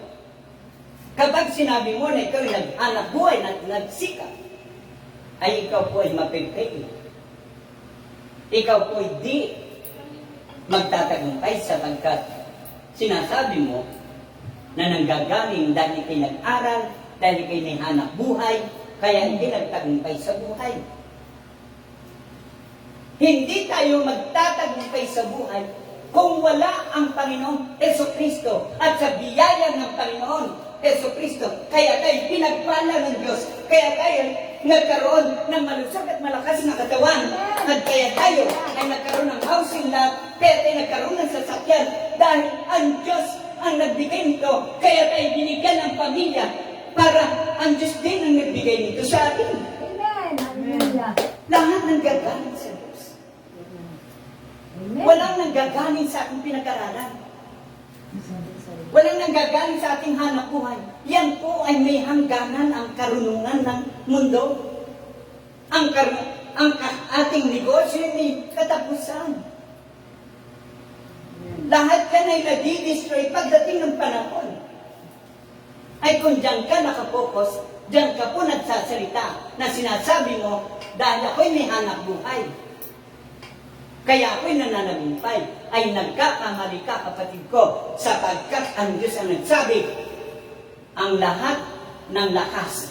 kapag sinabi mo na ikaw ay nag-anak buhay at nagsikap, ay ikaw po ay mapipili. Ikaw po ay di magtatagumpay sapagkat sinasabi mo na nanggagaling dahil kayo nag-aral, dahil kayo naghanap buhay, kaya hindi nagtagumpay sa buhay. Hindi tayo magtatagumpay sa buhay kung wala ang Panginoong Jesucristo at sa biyaya ng Panginoon Jesucristo. Kaya tayo pinagpala ng Diyos. Kaya tayo nagkaroon ng malusog at malakas na katawan. At kaya tayo ay nagkaroon ng housing lot. Kaya tayo nagkaroon ng sasakyan. Dahil ang Diyos ang nagbigay nito. Kaya tayo binigyan ng pamilya para ang Diyos din ang nagbigay nito sa atin. Amen. Hallelujah. Lahat ng gagaling sa Diyos. Amen. Walang nanggagaling sa ating pinag-aralan. Walang nanggagaling sa ating hanap buhay. Yan po ay may hangganan ang karunungan ng mundo. Ang ating negosyo may katapusan. Lahat ka na nadi-destroy pagdating ng panahon. Ay kung diyan ka nakapokus, diyan ka po nagsasalita na sinasabi mo, dahil ako'y may hanap buhay. Kaya ako'y nananagumpay, ay nagkakamali ka, kapatid ko, sapagkat ang Diyos ang nagsabi, ang lahat ng lakas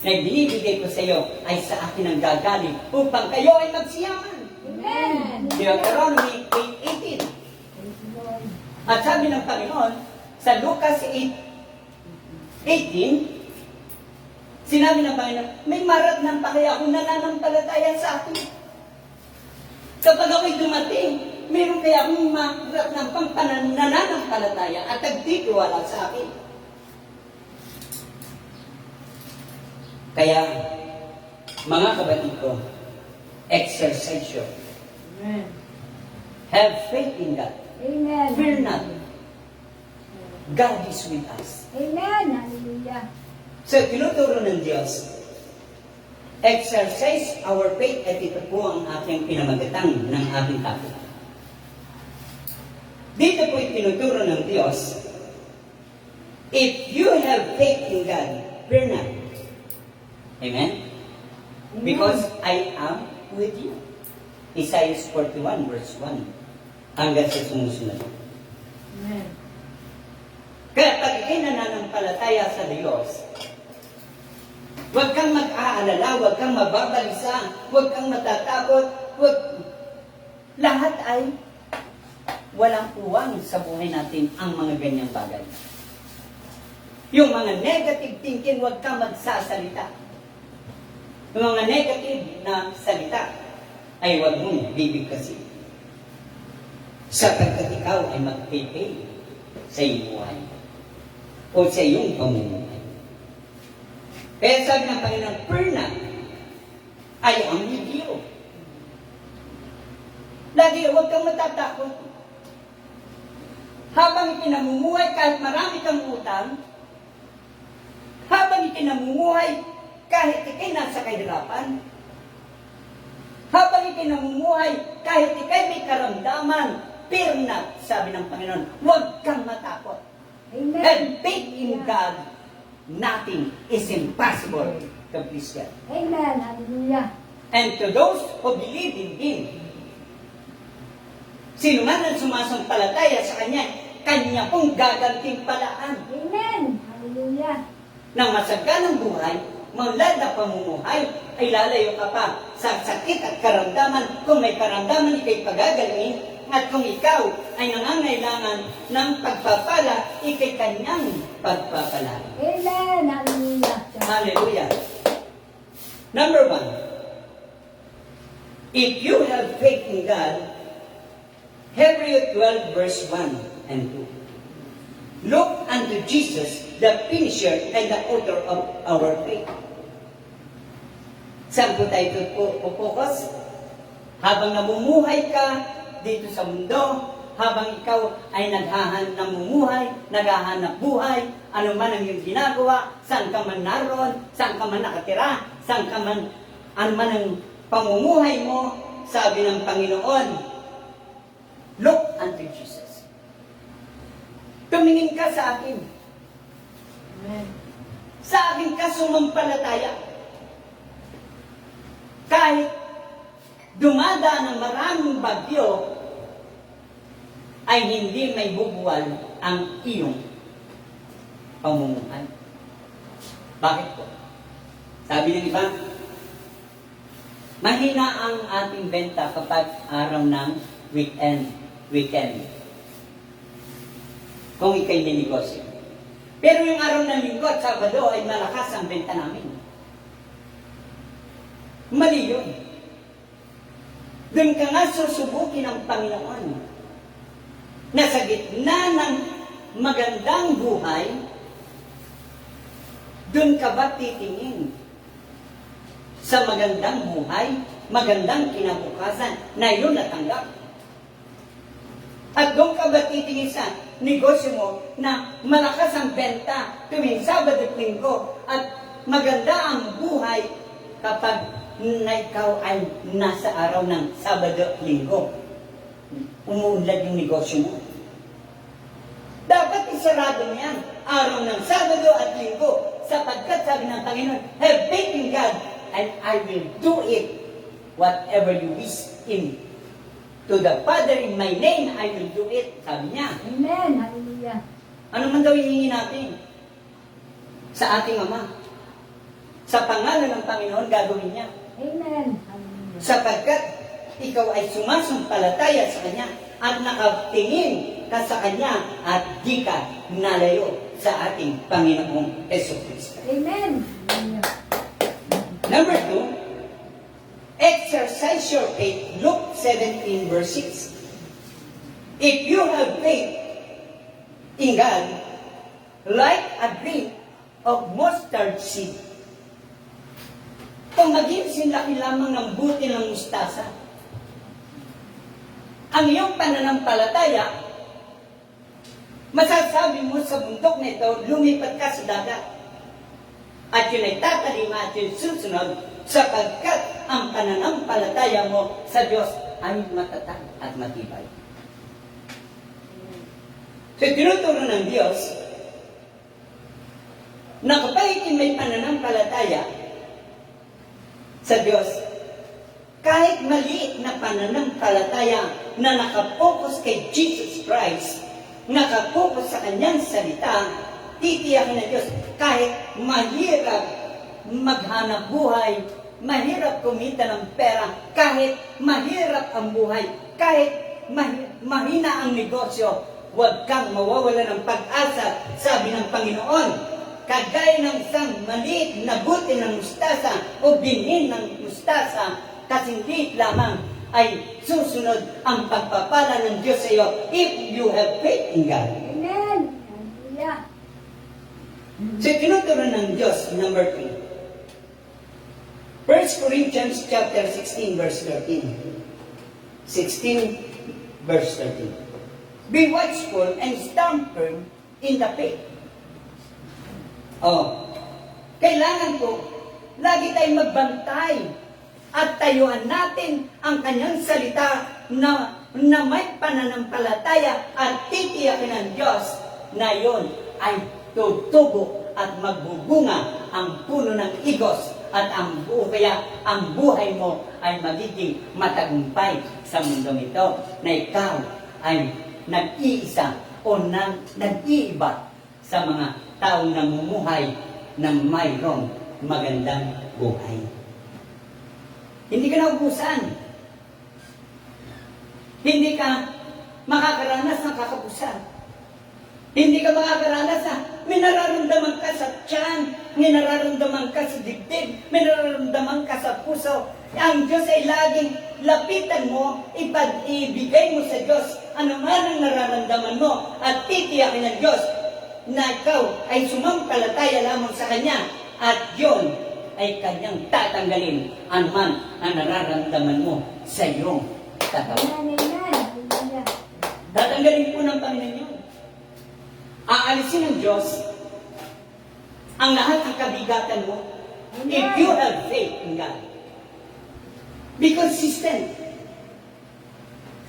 na binibigay ko sa iyo ay sa akin ang gagaling upang kayo ay magsiyaman. Amen. Deuteronomy 8:18. At sabi ng Panginoon, sa Lucas 8:18, sinabi ng Panginoon, may maratnan pa kaya akong nananampalataya sa akin. Kapag ako'y dumating, meron kaya akong maratnan pang nananampalataya at nagtitiwala sa akin. Kaya, mga kapatid ko, exercise yun. Amen. Have faith in God. Amen. Fear not. God is with us. Amen. Hallelujah. So, tinuturo ng Diyos, exercise our faith at ito po ang aking pinamagatang ng aking topic. Dito po tinuturo ng Diyos, if you have faith in God, fear not. Amen? Because I am with you. Isaiah 41 verse 1 hanggang sa sumusunod. Amen. Kaya pag ikay nananampalataya sa Diyos, huwag kang mag-aalala, huwag kang mababalisa, huwag kang matatakot, lahat ay walang puwang sa buhay natin ang mga ganyang bagay. Yung mga negative thinking, huwag kang magsasalita. Yung mga negative na salita, ay huwag mong bibigkasin. Sapagkat ikaw ay magpipay sa iyong buhay o sa iyong pamumuhay. Kaya sabi ng Panginoon, Perna ay ang libyo. Lagi, huwag kang matatakot. Habang ikinamumuhay, kahit marami kang utang, habang ikinamumuhay, kahit ikay nasa kahirapan, habang ikinamumuhay, kahit ikay may karamdaman, Perna, sabi ng Panginoon, huwag kang matakot. Amen. And faith in God, nothing is impossible to please God. Amen. Hallelujah. And to those who believe in Him, sino man ang sumasampalataya sa Kanya, Kanya pong gagantimpalaan Amen. Hallelujah. ng masaganang buhay, maulad na pamumuhay, ay lalayo ka pa sa sakit at karamdaman. Kung may karamdaman, ikay pagagalingin. At kung ikaw ay nangangailangan ng pagpapala, ikay Kanyang pagpapala. Amen. Hallelujah. Hallelujah. Number 1, if you have faith in God, Hebrews 12 verse 1 and 2. Look unto Jesus, the finisher and the author of our faith. Saan po tayo focus? Habang namumuhay ka dito sa mundo, habang ikaw ay namumuhay, naghahanap buhay, ano man ang iyong ginagawa, saan ka man naroon, saan ka man nakatira, saan ka man, ano man ang pamumuhay mo, sabi ng Panginoon, look unto Jesus. Tumingin ka sa akin. Amen. Sa akin ka sumampalataya. Kahit dumadaan ng maraming bagyo, ay hindi may bubuwal ang iyong pamumuhay. Bakit po? Sabi ng iba, mahina ang ating benta kapag araw ng weekend. Kung ikay may negosyo. Pero yung araw ng linggo at Sabado ay malakas ang benta namin. Mali yun. Doon ka nga susubukin ng Panginoon na sa gitna ng magandang buhay, doon ka ba titingin sa magandang buhay, magandang kinabukasan na yun natanggap? At doon ka ba titingin sa negosyo mo na malakas ang benta tuwing Sabado at Linggo at maganda ang buhay kapag na ikaw ay nasa araw ng Sabado at Linggo? Umuunlad yung negosyo mo. Dapat isarado mo yan, araw ng Sabado at Linggo, sapagkat sabi ng Panginoon, have faith in God, and I will do it, whatever you wish in. To the Father in my name, I will do it. Sabi niya. Amen. Hallelujah. Ano man daw hihingi natin? Sa ating Ama. Sa pangalan ng Panginoon, gagawin niya. Amen. Hallelujah. Sapagkat ikaw ay sumasampalataya sa Kanya at nakatingin ka sa Kanya at di ka nalayo sa ating Panginoong Jesucristo. Amen. Hallelujah. Number 2, exercise your faith. Luke 17 verse 6. If you have faith in God, like a grain of mustard seed, kung maging sinlaki lamang ng buti ng mustasa, ang iyong pananampalataya, masasabi mo sa bundok na ito, lumipat ka sa dagat. At yun ay tatalima at yun susunod, sapagkat ang pananampalataya mo sa Diyos ay matatag at matibay. So, tinuturo ng Diyos na kapag may pananampalataya sa Diyos, kahit maliit na pananampalataya na nakapokus kay Jesus Christ, nakapokus sa Kanyang salita, titiyakin ng Diyos, kahit mahirap maghanap buhay, mahirap kumita ng pera, kahit mahirap ang buhay, kahit mahina ang negosyo, huwag kang mawawala ng pag-asa, sabi ng Panginoon. kagaya ng isang maliit na buti ng mustasa o binin ng mustasa, kasing liit lamang, ay susunod ang pagpapala ng Diyos sa iyo if you have faith in God. Amen. Hallelujah. So, tinuturo ng Diyos, number 3. 1 Corinthians chapter 16, verse 13. 16, verse 13. Be watchful and stand firm in the faith. Oh, kailangan po, lagi tayong magbantay at tayuan natin ang kanyang salita na may pananampalataya at titiyakin ng Diyos na yon ay tutubo at magbubunga ang puno ng igos at ang buhay mo ay magiging matagumpay sa mundong ito na ikaw ay nag-iisa o nag-iiba sa mga taong namumuhay na mayroong magandang buhay. Hindi ka naubusan. Hindi ka makakaranas ng kakapusan. Hindi ka makakaranas na may nararamdaman ka sa tiyan, may nararamdaman ka sa dibdib, may nararamdaman ka sa puso. Ang Diyos ay laging lapitan mo, ibigay mo sa Diyos ano man ang nararamdaman mo at titiyakin ng Diyos na ikaw ay sumampalataya lamang sa Kanya at yun ay Kanyang tatanggalin anuman ang nararamdaman mo sa iyong katawan. Amen. Hallelujah. Tatanggalin po ng Panginoon yun. Aalisin ng Diyos ang lahat ng kabigatan mo if you have faith in God. Be consistent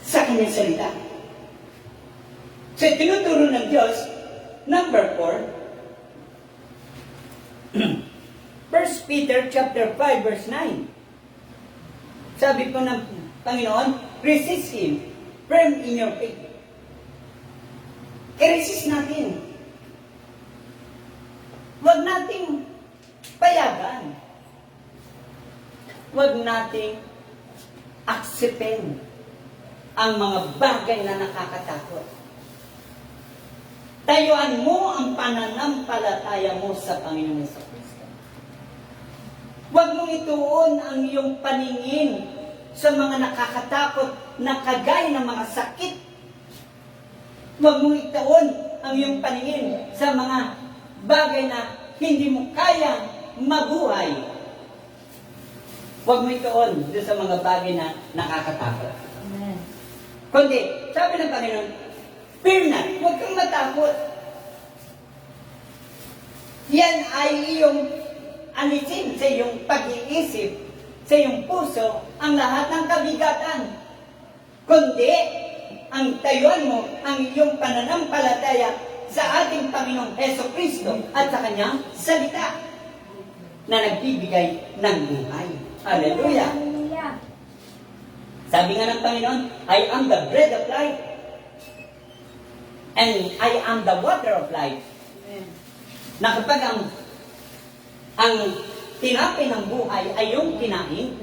sa Kanyang salita. So, tinuturo ng Diyos, number 4, 1 Peter chapter 5 verse 9. Sabi po ng Panginoon, resist Him, firm in your faith. I-resist natin. Huwag nating payagan. Huwag nating aksepin ang mga bagay na nakakatakot. Tayuan mo ang pananampalataya mo sa Panginoon Jesucristo. Huwag mong ituon ang iyong paningin sa mga nakakatakot na kagaya ng mga sakit. Huwag mong ituon ang iyong paningin sa mga bagay na hindi mo kaya mabuhay. Huwag mo ituon doon sa mga bagay na nakakatakot. Amen. Kundi, sabi ng Panginoon, fear not, huwag kang matakot. Yan ay iyong alisin sa iyong pag-iisip, sa iyong puso, ang lahat ng kabigatan. Kundi, ang tayuan mo, ang iyong pananampalataya sa ating Panginoong Jesucristo at sa Kanyang salita na nagbibigay ng buhay. Hallelujah! Hallelujah. Sabi nga ng Panginoon, I am the bread of life and I am the water of life. Amen. Na kapag ang tinapay ng buhay ay yung kinain,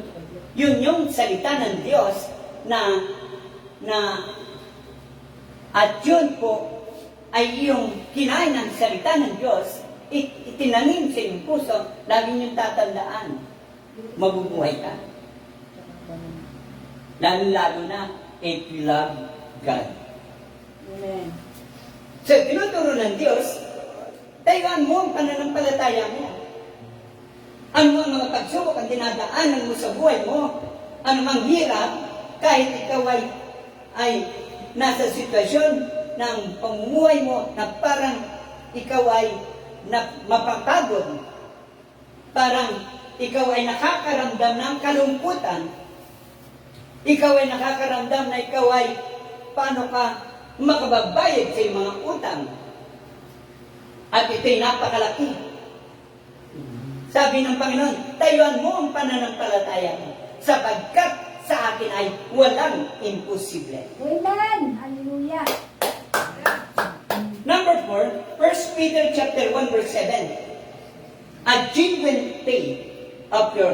yun yung salita ng Diyos na at yun po ay yung kinain ng salita ng Diyos, itinanim sa iyong puso, lagi niyong tatandaan, mabubuhay ka. Lalo na if you love God. Amen. So, tinuturo ng Diyos, tayuan mo ang pananampalataya mo. Ano ang mga pagsubok ang dinadaanan mo sa buhay mo, ano mang hirap, kahit ikaw ay nasa sitwasyon ng pamumuhay mo na parang ikaw ay mapapagod, parang ikaw ay nakakaramdam ng kalungkutan, ikaw ay nakakaramdam na ikaw ay paano ka makababayad sa iyong mga utang. At ito'y napakalaki. Sabi ng Panginoon, tayuan mo ang pananampalataya mo, sapagkat sa akin ay walang imposible. Amen. Hallelujah. Number 4, 1 Peter chapter 1 verse 7. A genuine faith of your,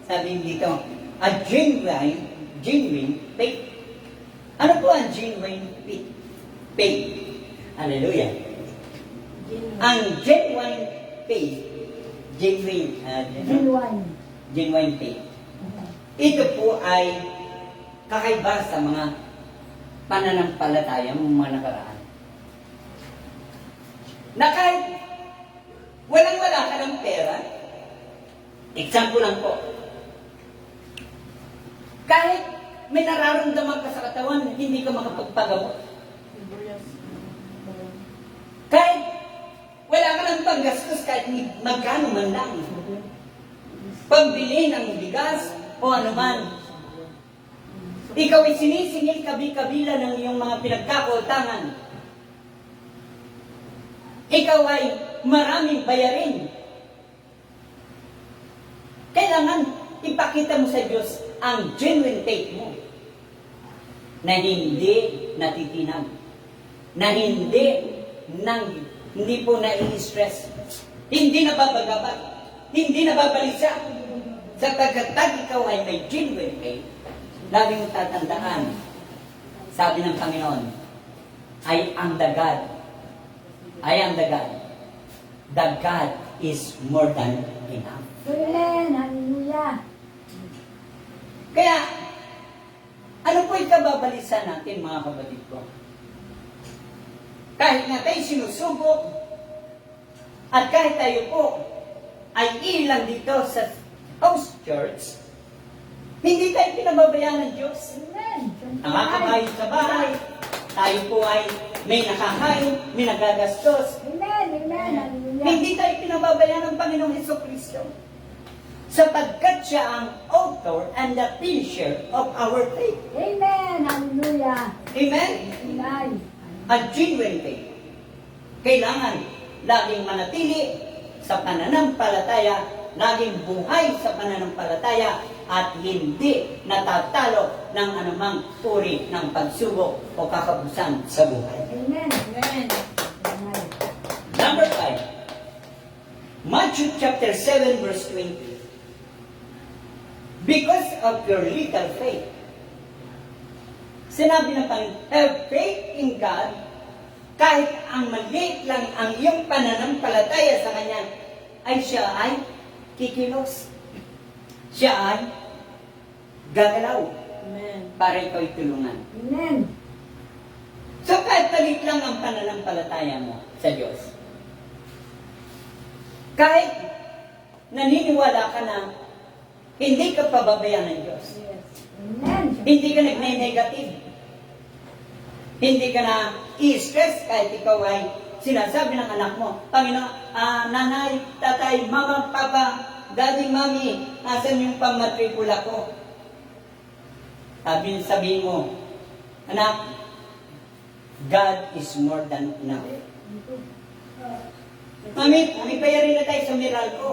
sabi dito, a genuine faith. Ano po ang genuine faith? Faith. Hallelujah. Ang genuine faith, genuine, Genuine. genuine faith. Ito po ay kakaiba sa mga pananampalataya ng mga nakaraan. Na kahit walang-wala ka ng pera, example lang po, kahit may nararamdaman ka sa katawan, hindi ka makapagpagamot. Kahit wala ka ng panggastos, kahit magkano man lang. Pambili ng bigas o anuman. Ikaw ay sinisingil kabi-kabila ng iyong mga pinagkakautangan. Ikaw ay maraming bayarin. Kailangan ipakita mo sa Diyos ang genuine faith mo na hindi natitinag, na hindi po nai-stress, hindi nababagabat, hindi nababalisa, sapagkat ikaw ay may genuine faith. Lagi mong tatandaan, sabi ng Panginoon, I am the God. I am the God. The God is more than enough. Amen. Hallelujah. Kaya, ano po ikababalisa natin mga kapatid ko? Kahit na tayo sinusubok, at kahit tayo po ay ilang dito sa house church, hindi tayo pinababayaan ng Diyos. Amen. Nakakabayad sa bahay, tayo po ay may nakakain, may nagagastos. Amen. Amen. Hallelujah. Hindi tayo pinababayaan ng Panginoong Hesukristo. Sapagkat siya ang author and the finisher of our faith. Amen. Hallelujah. Amen? Amen. At genuine faith. Kailangan laging manatili sa pananampalataya, laging buhay sa pananampalataya, at hindi natatalo ng anumang uri ng pagsubok o kakabusan sa buhay. Amen. Amen. Amen. Number 5. Matthew chapter 7 verse 20. Because of your little faith. Sinabi ng Panginoon, have faith in God, kahit ang maliit lang ang iyong pananampalataya sa Kanya, ay siya ay kikilos. Siya ay gagalaw. Amen. Para ikaw tulungan. Amen. So kahit maliit lang ang pananampalataya mo sa Diyos, kahit naniniwala ka na hindi ka pababayaan ng Diyos, Amen. hindi ka nagne-negative, hindi ka na i-stress kahit ikaw ay sinasabi ng anak mo, Panginoon, nanay, tatay, mama, papa, daddy, mami, nasan yung pamatrikula ko? Sabihin mo, anak, God is more than enough. Mami, may bayarin na tayo sa Meralco.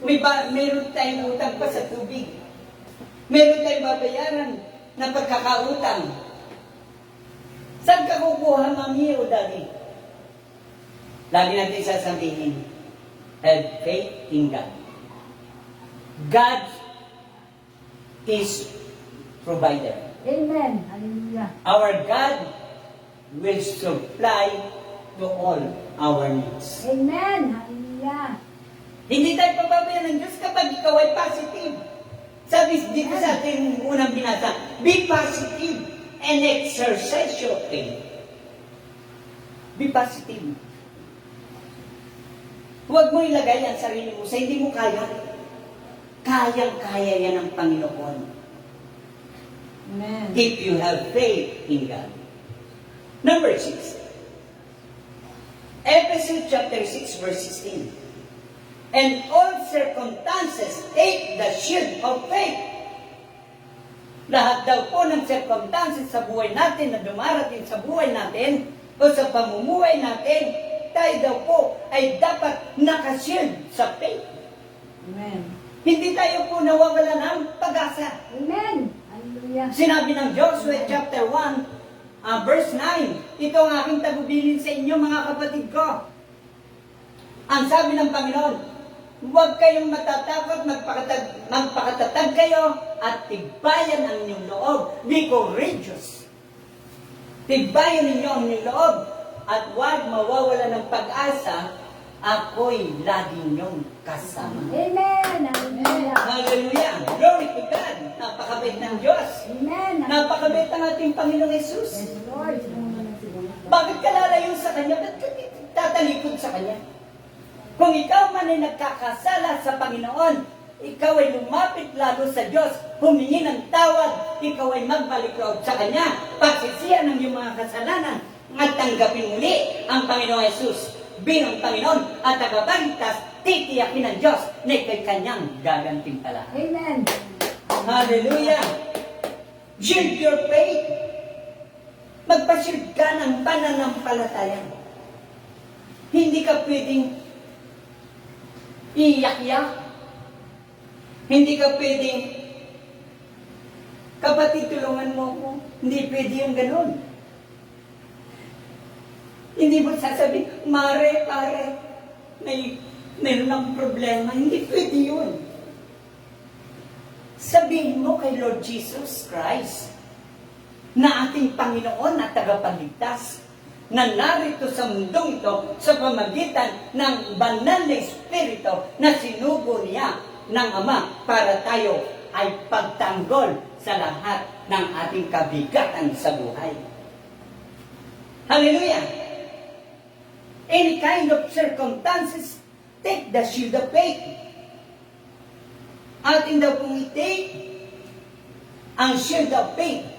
Meron tayong utang pa sa tubig. Meron tayong babayaran na pagkakautang. Saan ka kukuha, mami o daddy? Lagi natin sasabihin, have faith in God. God is provider. Amen. Hallelujah. Our God will supply to all our needs. Amen. Hallelujah. Hindi tayo pababayaan ng Diyos kapag ikaw ay positive. Sabi dito sa ating unang binasa, be positive and exercise your faith. Be positive. Huwag mo ilagay ang sarili mo sa hindi mo kaya. Kayang-kaya yan ng Panginoon. Amen. If you have faith in God. Number 6. Ephesians chapter 6 verse 16. And all circumstances take the shield of faith. Lahat daw po ng circumstances sa buhay natin na dumarating sa buhay natin o sa pamumuhay natin, tayo daw po ay dapat nakashield sa faith. Amen. Hindi tayo po nawawala ng pag-asa. Amen. Hallelujah. Sinabi ng Joshua chapter 1, verse 9, ito ang aking tagubilin sa inyo mga kapatid ko. Ang sabi ng Panginoon, huwag kayong matatakot, magpakatatag kayo at tibayan ang inyong loob. Be courageous. Tibayan ninyo ang inyong loob at huwag mawawala ng pag-asa ako'y lagi niyong kasama. Amen. Hallelujah. Hallelujah! Glory to God! Napakabait ng Diyos! Amen. Napakabait ng ating Panginoong Jesus! Lord. Bakit ka lalayo sa Kanya? Ba't ka tatalikod sa Kanya? Kung ikaw man ay nagkakasala sa Panginoon, ikaw ay lumapit lalo sa Diyos, humingi ng tawad, ikaw ay magbalik loob sa Kanya, pagsisihan ng iyong mga kasalanan, at tanggapin muli ang Panginoong Jesus bilang Panginoon at tagapagligtas, titiyakin ng Diyos na ikay Kanyang gagantimpalaan. Amen. Hallelujah! Shield your faith. Magpa-shield ka ng pananampalataya. Hindi ka pwedeng iyak-yak. Hindi ka pwedeng, kapatid, tulungan mo ko. Hindi pwede yung ganun. Hindi mo sasabihin, Mare, pare, meron ng problema. Hindi pwede yun. Sabihin mo kay Lord Jesus Christ na ating Panginoon at tagapagligtas na narito sa mundong ito sa pamagitan ng banal na Espiritu na sinugo niya ng Ama para tayo ay pagtanggol sa lahat ng ating kabigatan sa buhay. Hallelujah! Any kind of circumstances, take the shield of faith. Atin daw pong i-take ang shield of faith.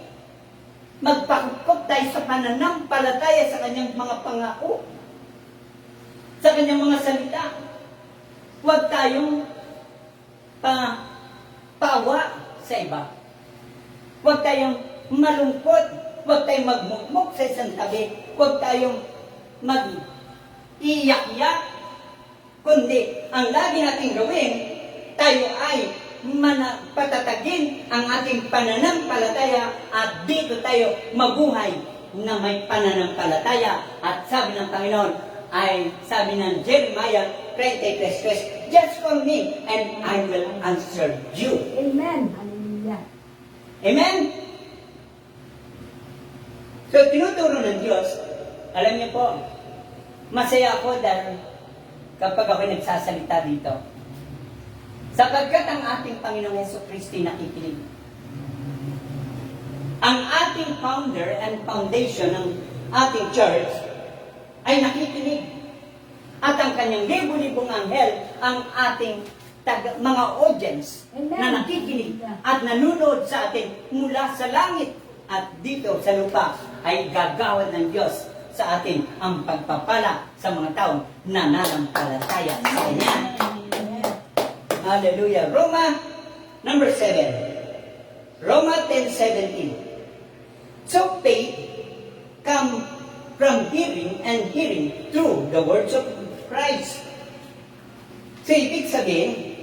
Magpakupkop tayo sa pananampalataya sa kanyang mga pangako, sa kanyang mga salita. Huwag tayong pawa sa iba. Huwag tayong malungkot. Huwag tayong magmukmuk sa isang tabi. Huwag tayong mag-iyak-yak. Kundi, ang lagi nating gawin, tayo ay patatagin ang ating pananampalataya at dito tayo mabuhay na may pananampalataya. At sabi ng Panginoon, ay sabi ng Jeremiah 23:3, just call me and I will answer you. Amen. Hallelujah. Amen? So, tinuturo ng Diyos, alam niyo po, masaya ako dahil kapag ako'y nagsasalita dito, sapagkat ang ating Panginoong Jesucristo nakikinig. Ang ating founder and foundation ng ating church ay nakikinig. At ang kanyang libo-libong anghel ang ating mga audience Amen. na nakikinig at nanonood sa atin mula sa langit at dito sa lupa ay gagawad ng Diyos sa atin ang pagpapala sa mga taong nananampalataya sa Kanya. Hallelujah. Roma number 7. Roma 10:17. So faith come from hearing and hearing through the words of Christ. So ibig sabihin,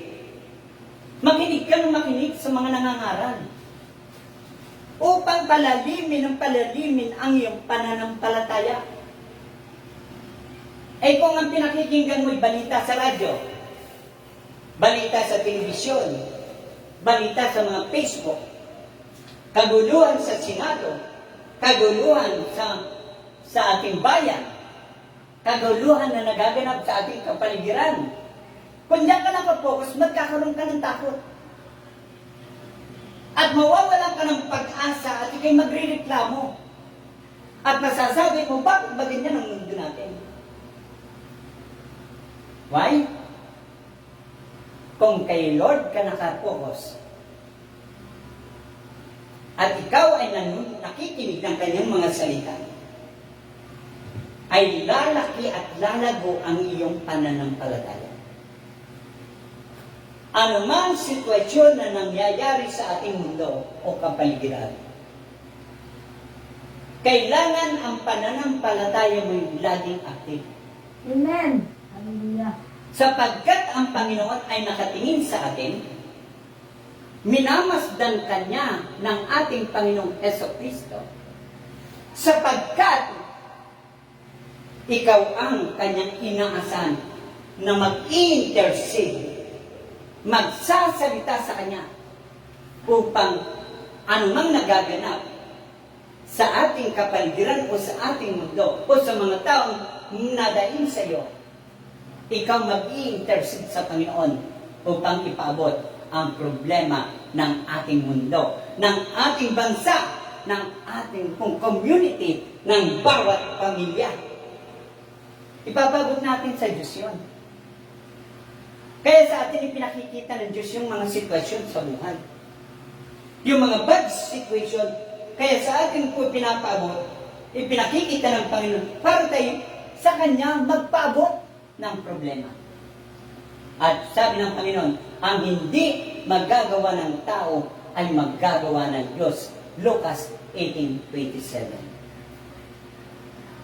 makinig ka ng makinig sa mga nangangaral upang palalimin ang iyong pananampalataya. Eh kung ang pinakikinggan mo'y balita sa radyo, balita sa telebisyon, balita sa mga Facebook, kaguluhan sa Senado, kaguluhan sa ating bayan, kaguluhan na nagaganap sa ating kapaligiran. Kung diyan ka nakapokus, magkakaroon ka ng takot. At mawawalan ka ng pag-asa at ikay magre-reklamo. At masasabi mo, bakit ba ganyan ang mundo natin? Why? Kung kay Lord ka nakapokus, at ikaw ay nakikinig ng kanyang mga salita, ay lalaki at lalago ang iyong pananampalataya. Ano mang sitwasyon na nangyayari sa ating mundo o kapaligiran, kailangan ang pananampalataya mo'y laging active. Amen. Hallelujah. Sapagkat ang Panginoon ay nakatingin sa atin, minamasdan Kanya ng ating Panginoong Jesucristo, sapagkat ikaw ang Kanyang inaasahan na mag-intercede, magsasalita sa Kanya upang anumang nagaganap sa ating kapaligiran o sa ating mundo o sa mga taong nadaing sa iyo, ikaw mag-i-intercede sa Panginoon upang ipaabot ang problema ng ating mundo, ng ating bansa, ng ating community, ng bawat pamilya. Ipapabot natin sa Diyos yun. Kaya sa atin ipinakikita ng Diyos yung mga sitwasyon sa buhay. Yung mga bad situation, kaya sa atin po pinapaabot, ipinakikita ng Panginoon para tayo sa Kanya magpaabot ng problema. At sabi ng Panginoon, ang hindi magagawa ng tao ay magagawa ng Diyos. Lucas 18:27.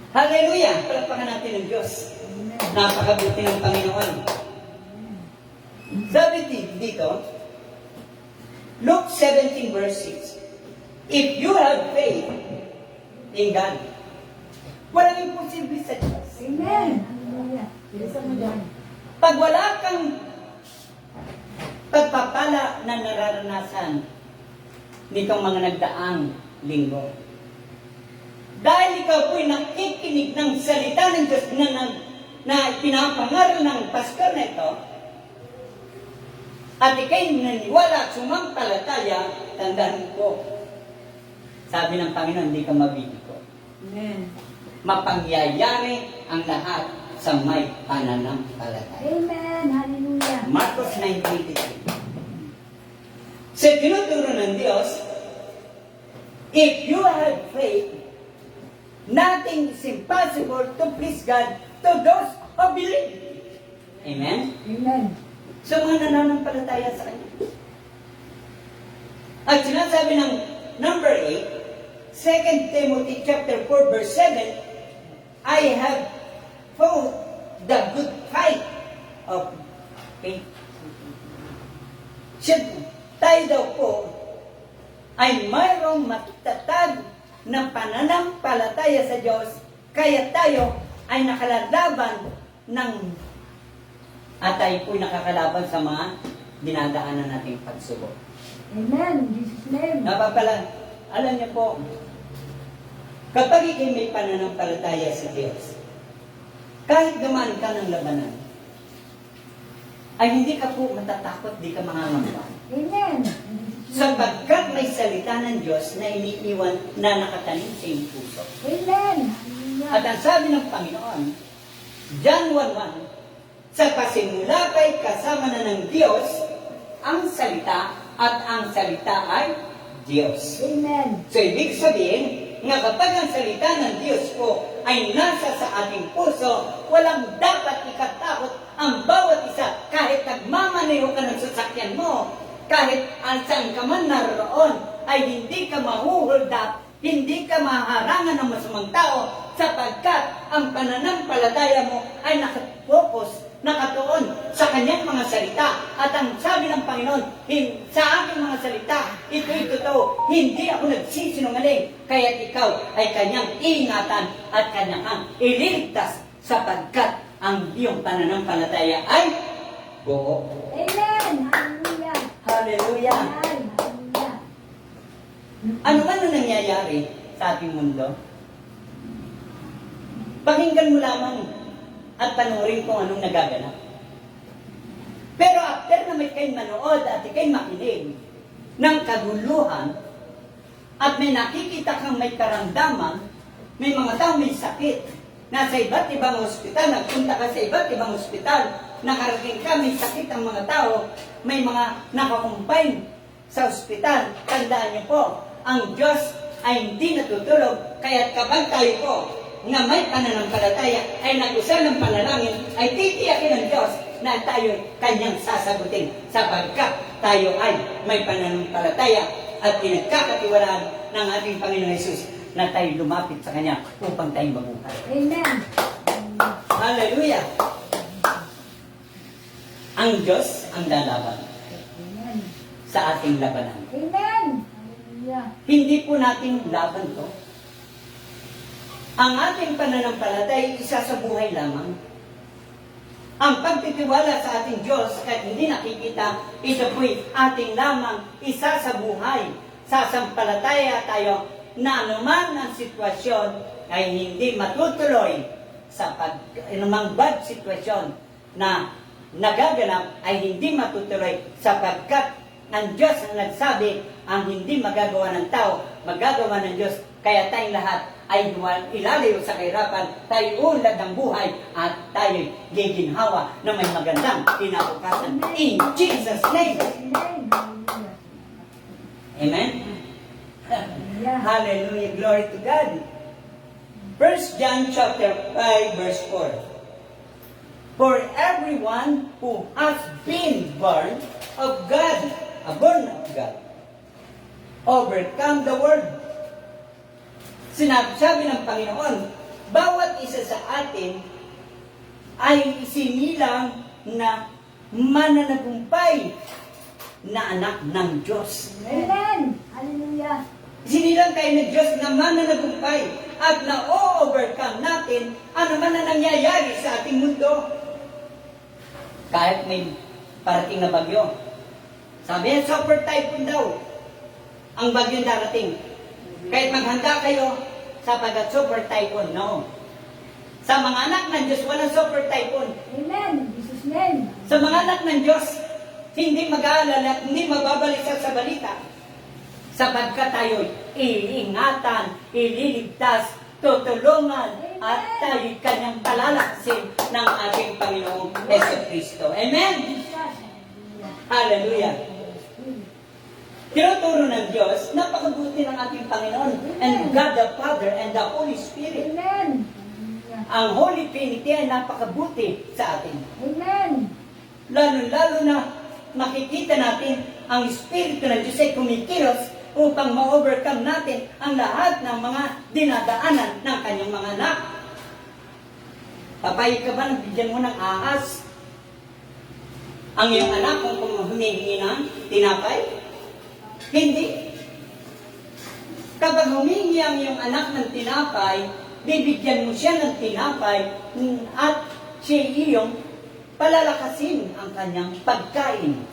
Hallelujah! Palakpakan natin ng Diyos. Napakabuti ng Panginoon. Sabi dito, Luke 17 verse 6, if you have faith in God, walang imposible sa Diyos. Amen. Pag wala kang pagpapala na nararanasan nitong mga nagdaang linggo, dahil ikaw po'y nakikinig ng salita ng Diyos na pinapangaral ng pastor na ito, at ikay naniwala at sumampalataya, tandaan ko, sabi ng Panginoon, hindi ka mabibigo. Amen. Mapangyayari ang lahat sa may pananampalataya. Amen. Hallelujah. Marcos 9:23. Sa tinuturo ng Diyos, if you have faith, nothing is impossible to please God to those who believe. Amen? Amen. Sa mga nananampalataya sa Kanya. At sinasabi ng number 8, 2 Timothy chapter 4 verse 7, I have fought the good fight of faith. Tayo daw po ay mayroong matatag na pananampalataya sa Diyos, kaya tayo ay nakalalaban ng at tayo po'y nakakalaban sa mga dinadaanan nating pagsubok. Amen. In Jesus' name. Napapala, alam niyo po, kapag ikay may pananampalataya sa Diyos, kahit dumaan ka ng labanan, ay hindi ka po matatakot, di ka mangangamba. Amen. Sapagkat may salita ng Diyos na iniiwan na nakatanim sa iyong puso. Amen. At ang sabi ng Panginoon, John 1:1, sa pasimula kay kasama na ng Diyos ang salita at ang salita ay Diyos. Amen. So, ibig sabihin, nga kapag ang salita ng Diyos po ay nasa sa ating puso, walang dapat ikatakot ang bawat isa. Kahit nagmamaneho ka ng sasakyan mo, kahit saan ka man naroon, ay hindi ka mahuhold up, hindi ka maharangan ng masamang tao, sapagkat ang pananampalataya mo ay nakafocus, nakatuon sa kanyang mga salita. At ang sabi ng Panginoon, sa aking mga salita, ito'y totoo, hindi ako nagsisinungaling, kaya't ikaw ay kanyang iingatan at kanyang ililigtas, sapagkat ang iyong pananampalataya ay buo. Amen. Hallelujah. Hallelujah! Hallelujah. Ano man ang nangyayari sa ating mundo, pakinggan mo lamang at panoorin kung anong nagaganap. Pero after na may kayo manood at ikay makinig ng kaguluhan at may nakikita kang may karamdaman, may mga tao may sakit, nasa iba't ibang ospital, nagpunta ka sa iba't ibang ospital, nakarating ka, may sakit ang mga tao, may mga nakakumpine sa ospital, tandaan niyo po, ang Diyos ay hindi natutulog, kaya kapag tayo po na may pananampalataya ay nag-usal ng panalangin, ay titiyakin ng Diyos na tayo kanyang sasagutin sapagkat tayo ay may pananampalataya at pinagkakatiwalaan ng ating Panginoon Jesus na tayo lumapit sa Kanya upang tayo mabuhay. Amen. Hallelujah! Ang Diyos ang lalaban Amen. sa ating labanan. Amen. Hallelujah. Hindi po natin laban to. Ang ating pananampalataya isa sa buhay lamang. Ang pagtitiwala sa ating Diyos kahit hindi nakikita, ito po'y ating lamang isa sa buhay. Sasampalataya tayo na anuman ang sitwasyon ay hindi matutuloy sa anumang bad sitwasyon na nagaganap ay hindi matutuloy sapagkat ang Diyos ang nagsabi, ang hindi magagawa ng tao, magagawa ng Diyos. Kaya tayong lahat ay ilalayo sa kahirapan, tayo ulad ng buhay at tayo giginhawa na may magandang kinabukasan. In Jesus' name. Amen? Hallelujah. Glory to God. 1 John chapter 5 verse 4. For everyone who has been born of God, born of God, overcome the world. Sinabi ng Panginoon, bawat isa sa atin ay sinilang na mananagumpay na anak ng Diyos. Amen. Hallelujah. Sinilang tayo ng Diyos na mananagumpay at na-overcome natin ano man na nangyayari sa ating mundo. Kahit may parating na bagyo. Sabi yan, super typhoon daw ang bagyong darating. Kahit maghanda kayo sapagkat super typhoon, no. Sa mga anak ng Diyos, walang super typhoon. Amen. Jesus' name. Sa mga anak ng Diyos, hindi mag-aalala at hindi mababalisan sa balita. Sapagkat tayo iingatan, ililigtas, tutulungan, at tayo kanyang palalaksin ng ating Panginoong Jesucristo. Amen? Hallelujah. Tinuturo ng Diyos, napakabuti ng ating Panginoon, and God the Father and the Holy Spirit. Amen. Ang Holy Trinity ay napakabuti sa atin. Amen. Lalo-lalo na makikita natin ang Espiritu ng Diyos ay kumikilos upang ma-overcome natin ang lahat ng mga dinadaanan ng kanyang mga anak. Papayag ka ba na bigyan mo ng ahas ang iyong anak kung humihingi ng tinapay? Hindi. Kapag humingi ang iyong anak ng tinapay, bibigyan mo siya ng tinapay at siya iyong palalakasin ang kanyang pagkain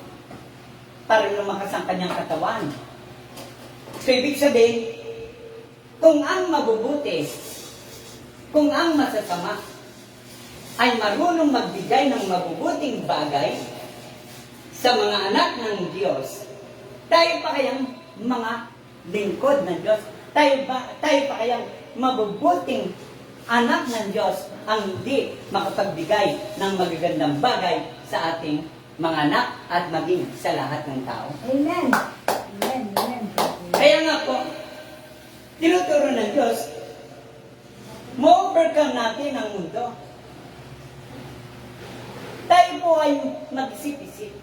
para lumakas ang kanyang katawan. So, ibig sabihin, kung ang mabubuti, kung ang masasama, ay marunong magbigay ng mabubuting bagay sa mga anak ng Diyos, tayo pa kayang mga lingkod ng Diyos? Tayo pa kayang mabubuting anak ng Diyos ang hindi makapagbigay ng magagandang bagay sa ating mga anak at maging sa lahat ng tao? Amen. Amen. Amen. Kaya nga po, tinuturo ng Diyos, ma-overcome natin ang mundo. Tayo po ay mag-isip-isip.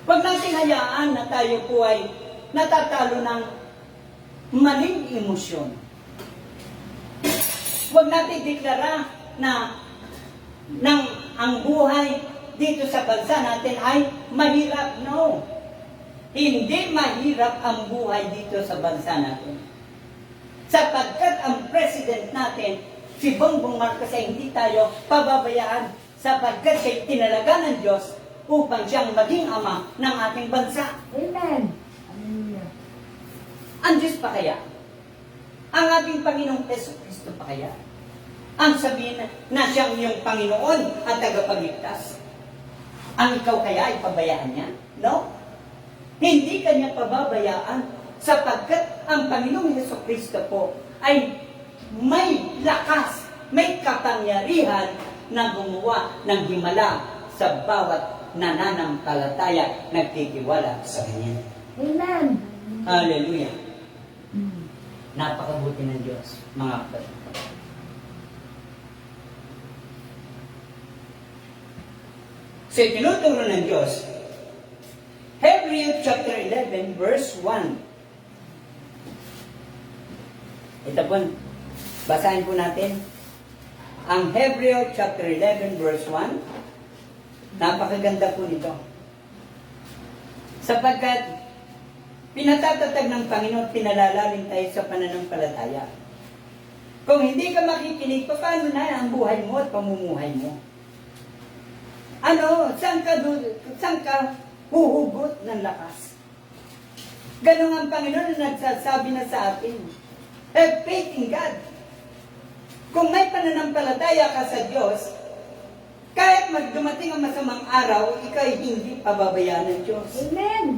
Huwag natin hayaan na tayo po ay natatalo ng maling emosyon. Huwag natin deklara na ang buhay dito sa bansa natin ay mahirap. No. Hindi mahirap ang buhay dito sa bansa natin. Sapagkat ang president natin, si Bongbong Marcos, ay hindi tayo pababayaan sapagkat siya tinalaga ng Diyos upang siyang maging ama ng ating bansa. Amen. Hallelujah. Ang Diyos pa kaya? Ang ating Panginoong Jesucristo pa kaya? Ang sabihin na siyang iyong Panginoon at tagapagligtas? Ang ikaw kaya ay pabayaan niya? No? Hindi kanya pababayaan sapagkat ang Panginoong Jesucristo po ay may lakas, may kapangyarihan na gumawa ng himala sa bawat nananampalataya nagtitiwala sa Kanya. Amen. Hallelujah. Napakabuti ng Diyos, mga kapatid. So, tinuturo ng Diyos, Hebrews chapter 11, verse 1. Ito po, basahin po natin. Ang Hebrews chapter 11, verse 1. Napakaganda po nito. Sapagkat pinatatatag ng Panginoon, pinalalalim tayo sa pananampalataya. Kung hindi ka makikinig, paano na ang buhay mo at pamumuhay mo? Ano? Saan ka huhugot ng lakas? Ganun ang Panginoon na nagsasabi na sa atin. Have faith in God. Kung may pananampalataya ka sa Diyos, Kahit magdumating ang masamang araw, ikaw ay hindi pababayaan ng Diyos. Amen.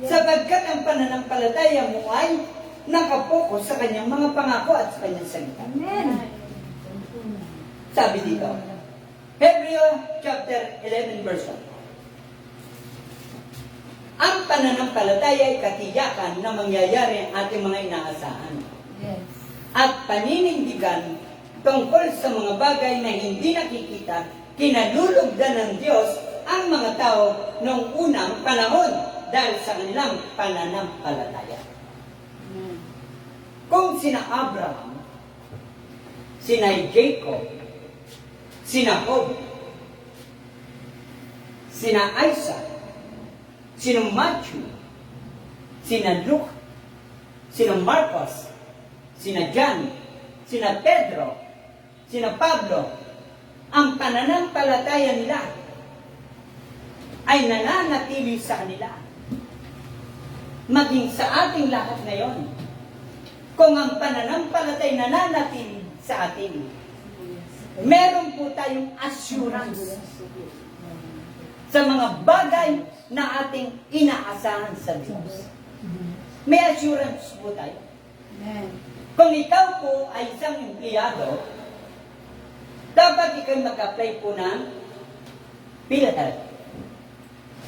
Sapagkat ang pananampalataya mo ay nakapokus sa kanyang mga pangako at sa kanyang salita. Amen. Sabi dito, Hebreo chapter 11 verse 1. Ang pananampalataya ay katiyakan na mangyayari ang ating mga inaasahan. Yes. At paninindigan tungkol sa mga bagay na hindi nakikita, kinalulugdan ng Diyos ang mga tao noong unang panahon dahil sa kanilang pananampalataya. Kung sina Abraham, sina Jacob, sina Job, sina Isaac, sina Matthew, sina Luke, sina Marcos, sina John, sina Pedro, sina Pablo, ang pananampalataya nila ay nananatili sa kanila. Maging sa ating lahat ngayon, kung ang pananampalataya nananatili sa atin, meron po tayong assurance sa mga bagay na ating inaasahan sa Diyos. May assurance po tayo. Amen. Kung ikaw po ay isang empleyado, dapat ikaw mag-apply po ng PhilHealth,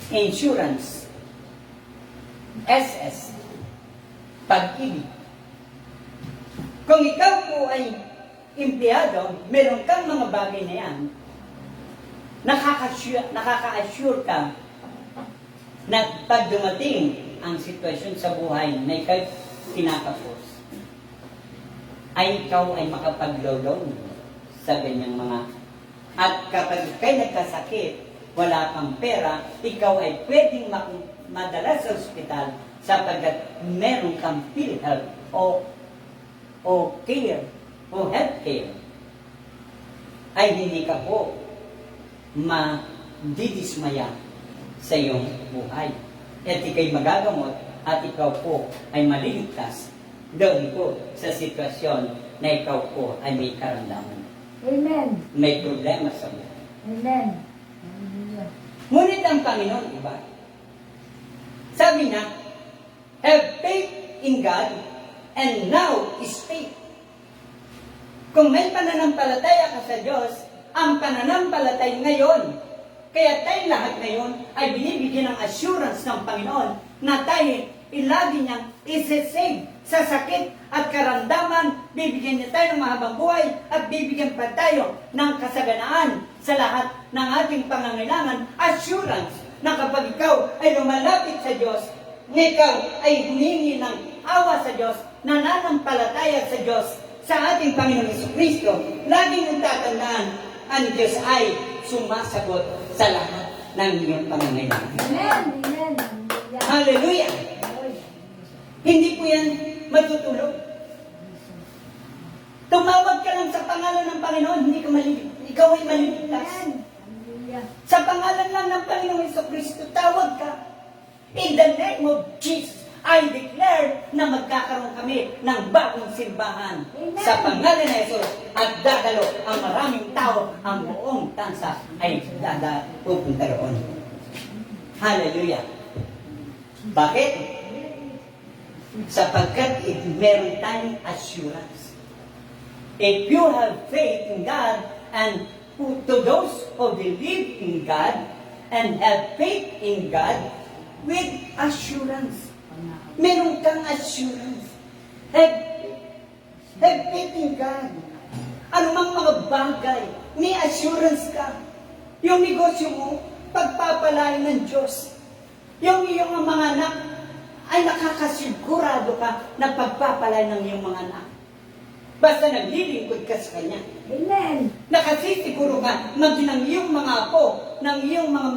Insurance, SS, Pag-ibig. Kung ikaw po ay empleyado, meron kang mga bagay na yan, nakaka-assure ka na pag dumating ang sitwasyon sa buhay na ikaw kinakapos, ay ikaw ay makapaglolong sa ganyang mga. At kapag ikaw'y nagkasakit, wala kang pera, ikaw ay pwedeng madala sa ospital sapagkat meron kang PhilHealth o care o healthcare, ay hindi ka po madidismaya sa iyong buhay. At ikaw'y magagamot at ikaw po ay maliligtas doon po sa sitwasyon na ikaw po ay may karamdaman. Amen. May problema sa buhay. Amen. Hallelujah. Ngunit ang Panginoon, iba? Sabi niya, have faith in God and now is faith. Kung may pananampalataya ka sa Diyos, ang pananampalataya ngayon, kaya tayong lahat ngayon ay binibigyan ng assurance ng Panginoon na tayo ilagi niyang isi-save sa sakit at karamdaman, bibigyan niya tayo ng mahabang buhay at bibigyan pa tayo ng kasaganaan sa lahat ng ating pangangailangan. Assurance na kapag ikaw ay lumalapit sa Diyos, na ikaw ay humingi ng awa sa Diyos, nananampalataya sa Diyos, sa ating Panginoon Jesucristo, laging ang tatandaan, ang Diyos ay sumasagot sa lahat ng iyong pangangailangan. Amen. Amen. Hallelujah! Hindi po yan matutulog. Tumawag ka lang sa pangalan ng Panginoon, hindi ka ikaw ay maliligtas. Hallelujah. Sa pangalan lang ng Panginoong Jesucristo, tawag ka. In the name of Jesus, I declare na magkakaroon kami ng bagong simbahan. Amen. Sa pangalan ng Jesus, at dadalo ang maraming tao, ang buong tansa ay pupunta roon. Hallelujah! Bakit? Sapagkat meron tayong assurance. If you have faith in God, and to those who believe in God, and have faith in God, with assurance. Meron kang assurance. Have faith in God. Ano mang mga bagay, may assurance ka. Yung negosyo mo, pagpapalain ng Diyos. Yung iyong mga anak, ay nakakasigurado ka na pagpapalain ng iyong mga anak. Basta naglilingkod ka sa Kanya. Amen. Nakasisiguro ka, maging ng iyong mga apo, ng iyong mga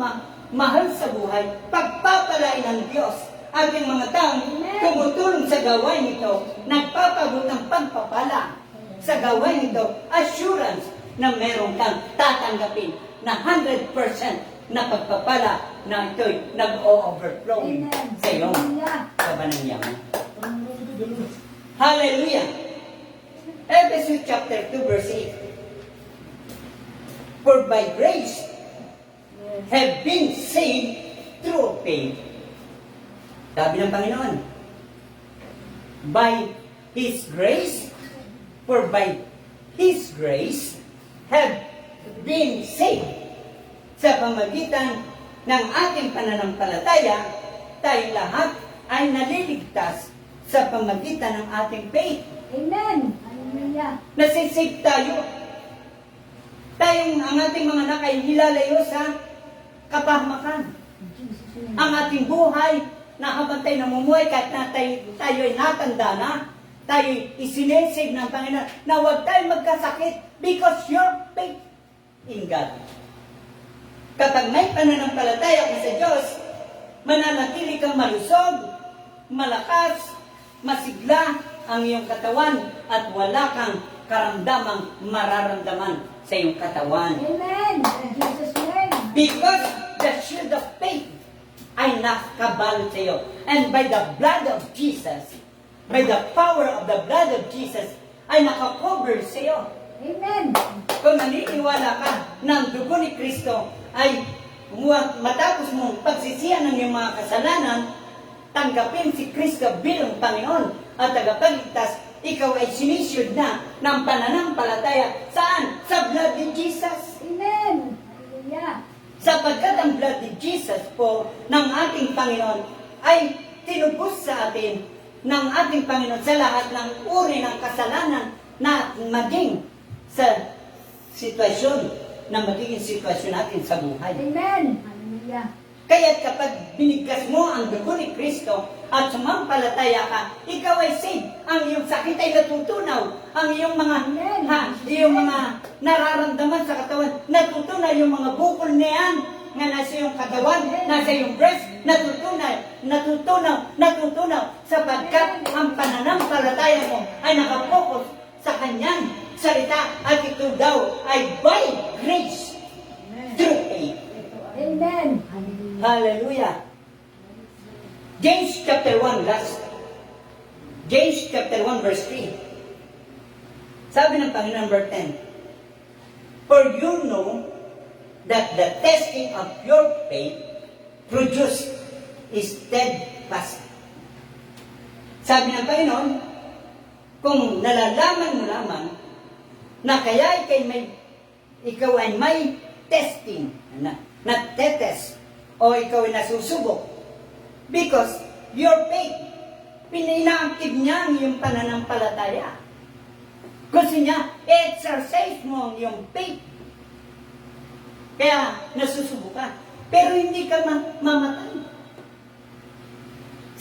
mahal sa buhay, pagpapalain ng Diyos. At yung mga taong tumutulong sa gawain ito, nagpapabot ng pagpapala sa gawain ito, assurance na meron kang tatanggapin na 100% na pagpapala na ito'y nag-o-overflow Amen. sa iyong Hallelujah. kabanangyaman. Hallelujah! Ephesians chapter 2 verse 8. For by grace have been saved through faith. Sabi ng Panginoon, by His grace, for by His grace have been saved. Sa pamagitan ng ating pananampalataya, tayong lahat ay naliligtas sa pamagitan ng ating faith. Amen. Hallelujah. Nasisave tayo. Ang ating mga anak ay hilalayo sa kapahamakan. Ang ating buhay na habang tayo namumuhay, kahit na tayo ay natanda na, tayo isinisave ng Panginoon na huwag tayo magkasakit because your faith in God. Kapag may pananampalataya ka sa Diyos, mananatili kang malusog, malakas, masigla ang iyong katawan at wala kang karamdamang mararamdaman sa iyong katawan. Amen. In Jesus' name. Because the shield of faith ay nakabalot sa iyo. And by the blood of Jesus, by the power of the blood of Jesus, ay nakakover sa iyo. Amen. Kung naniniwala ka na ang dugo ni Kristo ay matapos mong pagsisihan ng iyong mga kasalanan, tanggapin si Kristo bilang Panginoon at tagapagligtas, ikaw ay sinisiyod na ng pananampalataya. Saan? Sa blood ni Jesus. Amen. Hallelujah. Sapagkat ang blood ni Jesus po ng ating Panginoon ay tinubos sa atin ng ating Panginoon sa lahat ng uri ng kasalanan na maging sa sitwasyon na magiging sitwasyon natin sa buhay. Amen. Hallelujah. Kaya kapag binigkas mo ang dugo ni Kristo at sumampalataya ka, ikaw ay saved. Ang iyong sakit ay natutunaw. Ang iyong iyong mga nararamdaman sa katawan, natutunaw yung mga bukol na yan nga nasa iyong katawan, nasa iyong breast, natutunaw, sapagkat ang pananampalataya mo ay nakapokus sa kanyang salita at ito daw ay by grace through faith. Amen. Hallelujah. James chapter 1, last. James chapter 1, verse 3. Sabi ng Panginoon, verse 10. For you know that the testing of your faith produces steadfast. Sabi ng Panginoon, kung nalalaman mo lamang na kaya ikaw ay may testing, na-test, o ikaw ay nasusubok. Because your faith, pinainaaktive niya ang iyong pananampalataya. Gusto niya, exercise mo ang iyong faith. Kaya nasusubo ka. Pero hindi ka mamatay.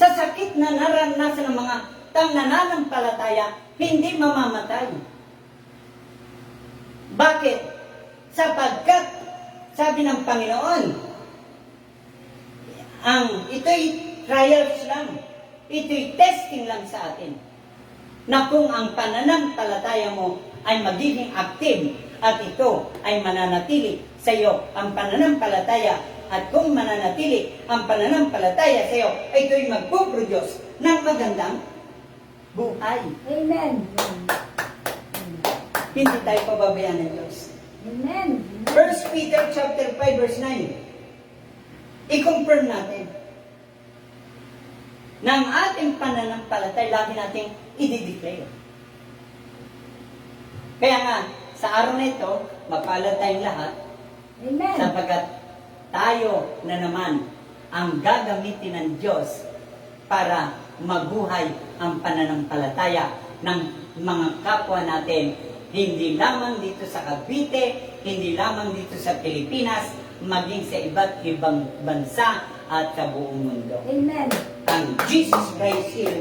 Sa sakit na naranasan ng mga nananampalataya, hindi mamamatay. Bakit? Sapagkat, sabi ng Panginoon, ito'y trials lang. Ito'y testing lang sa atin. Na kung ang pananampalataya mo ay magiging active at ito ay mananatili sa iyo ang pananampalataya at kung mananatili ang pananampalataya sa iyo, ito'y magpuproduce ng magandang buhay. Amen. Hindi tayo pababayaan ng Diyos. Amen. 1 Peter chapter 5 verse 9. I-confirm natin na ang ating pananampalatay lagi nating i-declare. Kaya nga, sa araw na ito, mapalad tayong lahat Amen. sapagkat tayo na naman ang gagamitin ng Diyos para mabuhay ang pananampalataya ng mga kapwa natin, hindi lamang dito sa Cavite, hindi lamang dito sa Pilipinas, maging sa iba't ibang bansa at sa buong mundo. Amen. Ang Jesus Christ Hill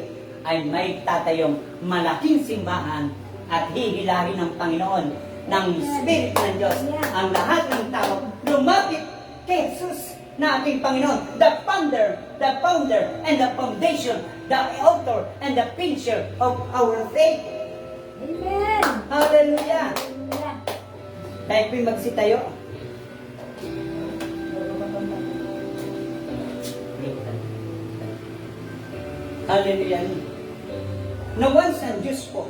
ay may tatayong malaking simbahan at hihilahin ng Panginoon ng Spirit ng Diyos. Ang lahat ng tao lumapit kay Jesus na ating Panginoon, the founder, and the foundation, the author, and the finisher of our faith. Amen. Hallelujah! Hallelujah. Tayo po'y magsitayo. Hallelujah. Na once ang Diyos po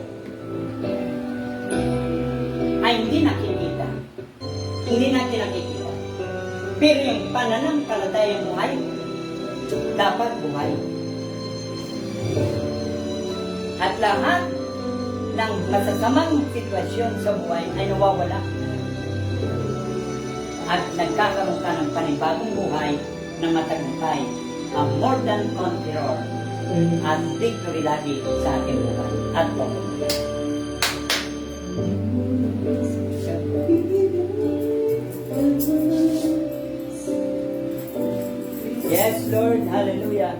ay hindi nakikita, hindi Pero yung pananampalataya mo ay dapat buhay. At lahat ng masasamang sitwasyon sa buhay ay nawawala. At nagkakaroon ka ng panibagong buhay na matagumpay, a more than conqueror, at victory lagi sa ating buhay. At po. Yes, Lord. Hallelujah.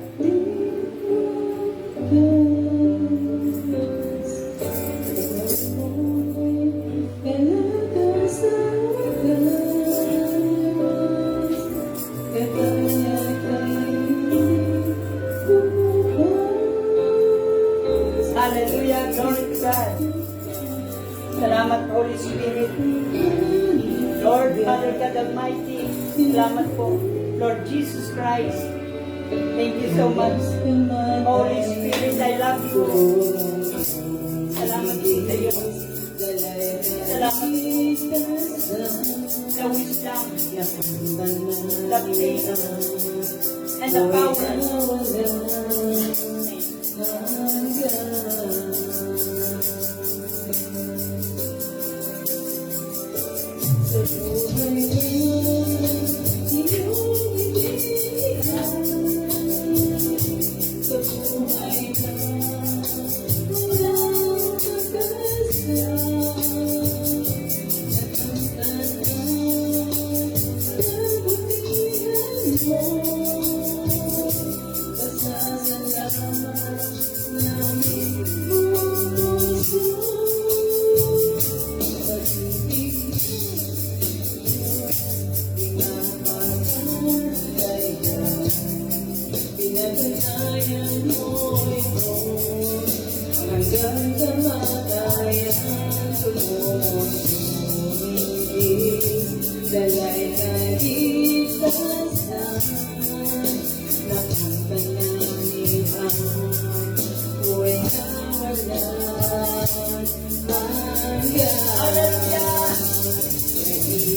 Hallelujah. Glory to God. Salamat, Holy Spirit. Lord, Father God Almighty, salamat po. Lord Jesus Christ, thank you so much. Holy Spirit, I love you. Salamat po sa iyo. Salamat po sa wisdom, the faith, and the power.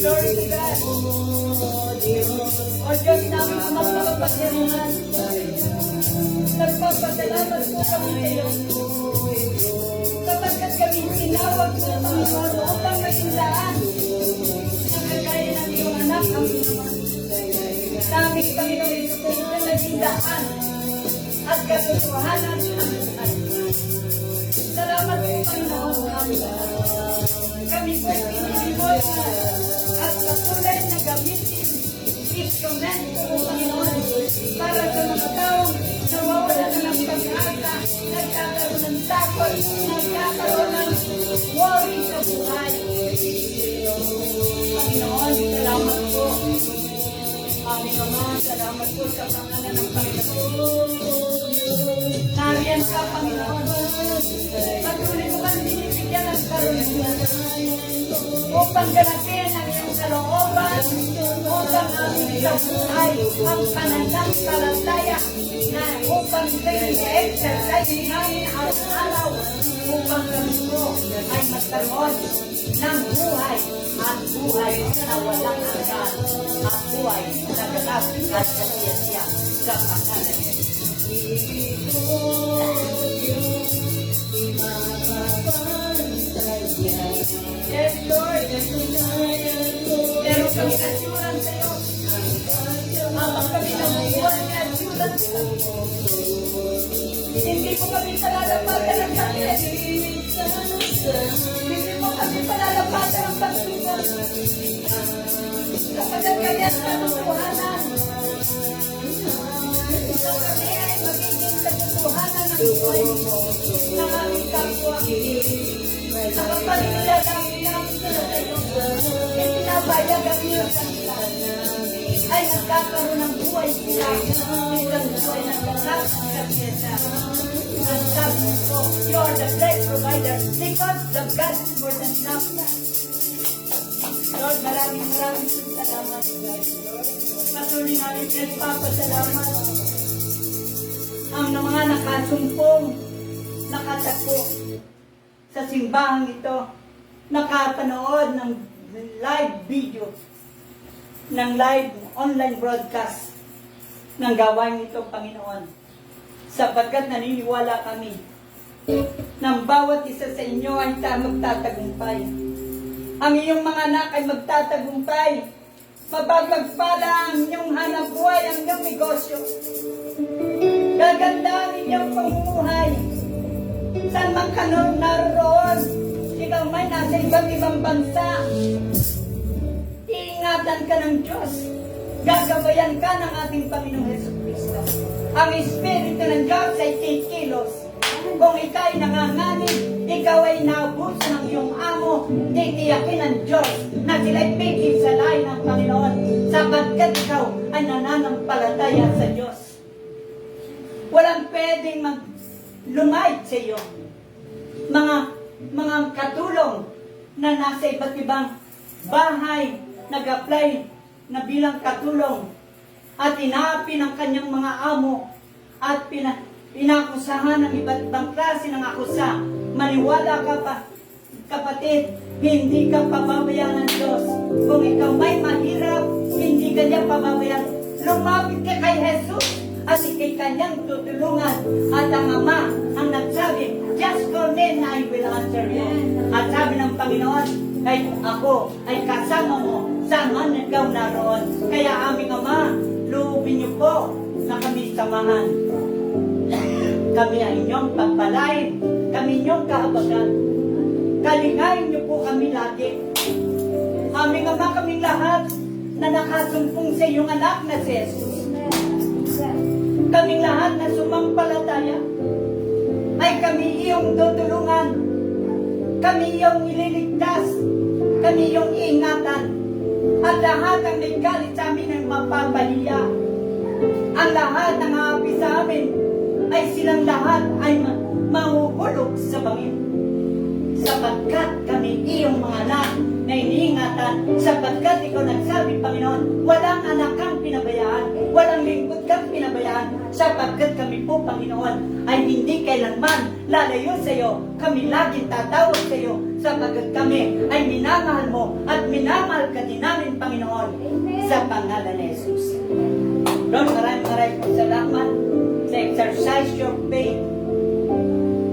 Glory to God. O Diyos namin ang magpapagpasalamat. Nagpapasalamat po kami sa iyo. Kapagkat kami tinawag sa Panginoon upang maging daan. Nakagaya ng iyong anak ang Panginoon. Naming Panginoon ito na naging daan at katotohanan ang buhay. Salamat po Panginoon kami. Kami po ay pinili mo at patuloy na gamitin instrumento mo Panginoon para sa mga taong nawawala na ng pag-asa, nagkakaroon ng takot, nagkakaroon ng worry sa buhay. Panginoon, salamat po. Aming Ama, salamat po sa pangalan ng Panginoon. Nariyan ka, Panginoon. Patuloy mo kang binibigyan ng karunungan upang ganatin ang iyong kalooban upang aming sa buhay ang pananampalataya na upang i-exercise namin araw-araw upang kami po ay magkaroon ng buhay at buhay na walang hanggan at buhay na ganap at kasiyasiya sa pangalan niya. Yes, Lord. Pero kami asyuran sa iyo. Habang kami nabubuhay ni asyuran sa iyo. Hindi mo kami palalapatan ng sakit. Hindi mo kami palalapatan ng pagsunod. Kapagkat kami ang katotohanan. So kami ay magiging katotohanan ng buhay ng aming kapwa. Nakapalila namin namin sa iyo. Ipinabayag ang iyong kanila. Ay nagkakaroon ng buhay sila. Isang buhay ng ganap sa piyesa. Ang sabi ko, you are the great provider because the God is more than enough. Lord, maraming salamat. Patuloy namin kayo papasalamat. Ang mga nakasumpong, nakatapo sa simbahang ito, nakapanood ng live video. ng live online broadcast ng gawain ito, Panginoon. Sapagkat naniniwala kami ng bawat isa sa inyo ay magtatagumpay. Ang iyong mga anak ay magtatagumpay. Mapagpagpala ang inyong hanap buhay, ang inyong negosyo. Gaganda ang inyong pamumuhay. Saan man ka naroon, ikaw may nasa iba't ibang bansa. Iingatan ka ng Diyos. Gagabayan ka ng ating Panginoong Jesucristo. Ang Espiritu ng Diyos ay kikilos. Kung ikaw ay nanganganib, ikaw ay naubuso ng iyong amo, titiyakin ng Diyos na sila'y pigil sa lahi ng Panginoon sapagkat ikaw ay nananampalataya sa Diyos. Walang pwedeng lumait sa iyo. Mga katulong na nasa iba't ibang bahay, nag-apply na bilang katulong at inaapi ng kanyang mga amo at pinakusahan ng iba't ibang klase ng akusa. Maniwala ka pa, kapatid, hindi ka pababayaan ng Diyos. Kung ikaw may mahirap, hindi ka niya pababayaan. Lumapit ka kay Jesus at ikay kanyang tutulungan. At ang Ama ang nagsabi, just call me and I will answer you. At sabi ng Panginoon, ay ako ay kasama mo saan man ikaw naroon. Kaya aming Ama, loobin niyo po na kami samahan. Kami ay inyong pagpalain, kami inyong kahabagan. Kalingayin niyo po kami lagi. Aming Ama, kaming lahat na nakasumpong sa iyong anak na si Jesus. Kaming lahat na sumampalataya ay kami iyong tutulungan. Kami iyong ililigtas. Kami iyong iingatan. At lahat ang may galit sa amin ay mapapahiya. Ang lahat ng aapi sa amin ay silang lahat ay mahuhulog sa bangin. Sapagkat kami iyong mga anak na iniingatan, sapagkat ikaw nagsabi, Panginoon, walang anak kang pinabayaan, walang lingkod kang pinabayaan, sapagkat kami po, Panginoon, ay hindi kailanman lalayo sa iyo, kami laging tatawag sa iyo, sapagkat kami ay minamahal mo at minamahal ka din namin, Panginoon, sa pangalan ni Jesus. Lord, maraming po salamat sa exercise your faith.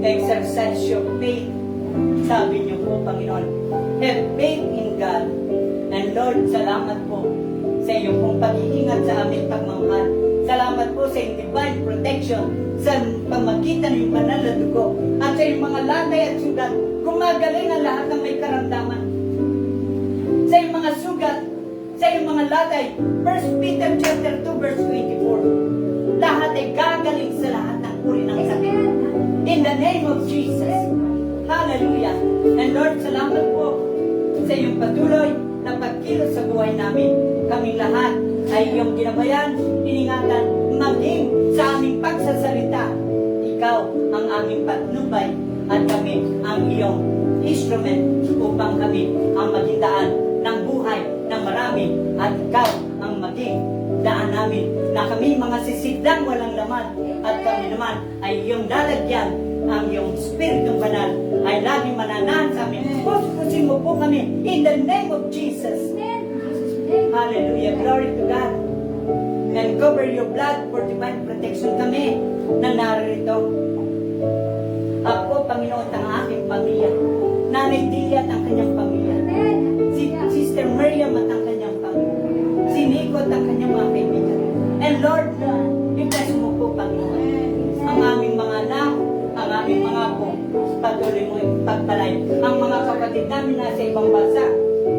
Exercise your faith. Sabi niyo po, Panginoon, have faith in God. And Lord, salamat po sa iyong pong pag-iingat sa aming pagmamahal. Salamat po sa iyong divine protection sa pamagitan ng iyong banal na dugo at sa iyong mga latay at sugat. Gumagaling ang lahat ng may karamdaman. Sa iyong mga sugat, sa iyong mga latay, 1 Peter chapter 2 verse 24. Lahat ay gagaling sa lahat ng uri ng sakit. In the name of Jesus. Hallelujah. And Lord, salamat po sa iyong patuloy na pagkilos sa buhay namin. Kaming lahat ay iyong ginabayan, iningatan, maging sa aming pagsasalita. Ikaw ang aming patnubay at kami ang iyong instrument upang kami ang maging daan ng buhay ng marami at ikaw ang maging daan namin na kami mga sisidang walang laman at kami naman ay iyong lalagyan ang iyong Spiritong Banal ay laging mananahan sa amin. Puspusin mo po kami in the name of Jesus. Hallelujah. Glory to God. And cover your blood for divine protection kami na narito. Ako, Panginoon, ang aking pamilya. Nanay Dilia at ang kanyang pamilya. Si Sister Miriam at ang kanyang pamilya. Si Nico at ang kanyang mga kaibigan. And Lord, i-bless mo po, Panginoon, ang aming mga anak, ang aming mga apo, patuloy mo pagpalay. Ang mga kapatid namin nasa ibang bansa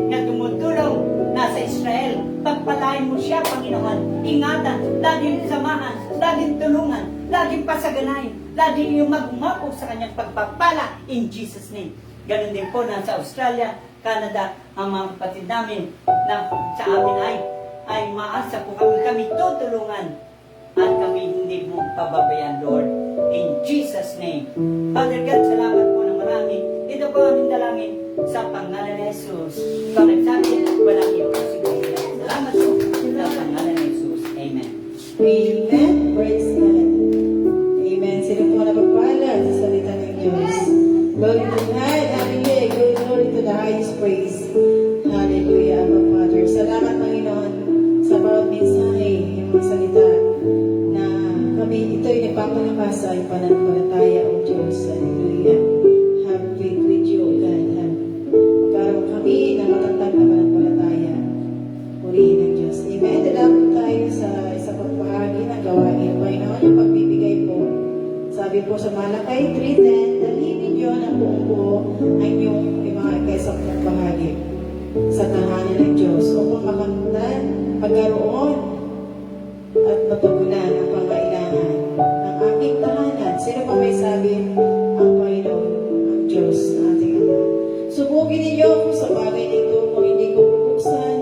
na tumutulong nasa Israel, pagpalain mo siya, Panginoon. Ingatan, laging samahan, laging tulungan, laging pasaganayin, laging yung magumapog sa kanyang pagpapala in Jesus' name. Ganun din po nasa Australia, Canada, ang mga kapatid namin na sa amin ay maasa po kami tutulungan at kami hindi mo pababayan, Lord. In Jesus' name. Father God, salamat po ng marami. Ito po aming dalangin sa pangalan ni Jesus. Ikaw nagsabi, walang imposible. Salamat po sa pangalan ni Jesus. Amen. Amen. Praise God. Amen. Sino po napagpala sa salita ng Diyos? Glory to God. Hallelujah. Glory to the highest praise. Hallelujah, Abba Father. Salamat, Panginoon. nagpapalakas sa iyong pananampalataya, O Diyos. Hallelujah. Have faith with you, O God. Magkaroon kami ng matatag na pananampalataya. Purihin ang Diyos. Amen. Dadapon tayo sa isa pang bahagi ng gawain. Panginoon, yung pagbibigay po. Sabi po sa Malakay 3:10, dalhin ninyo ng buong buo ang inyong mga kaisang bahagi sa tahanan ng Diyos upang makamtan, magkaroon at matugunan ang pangailangan ng aking tahanan. Sino pa may sabi? Ang Panginoon, ang Diyos na ating Ama. Subukin ninyo kung sa bagay nito kung hindi ko bubuksan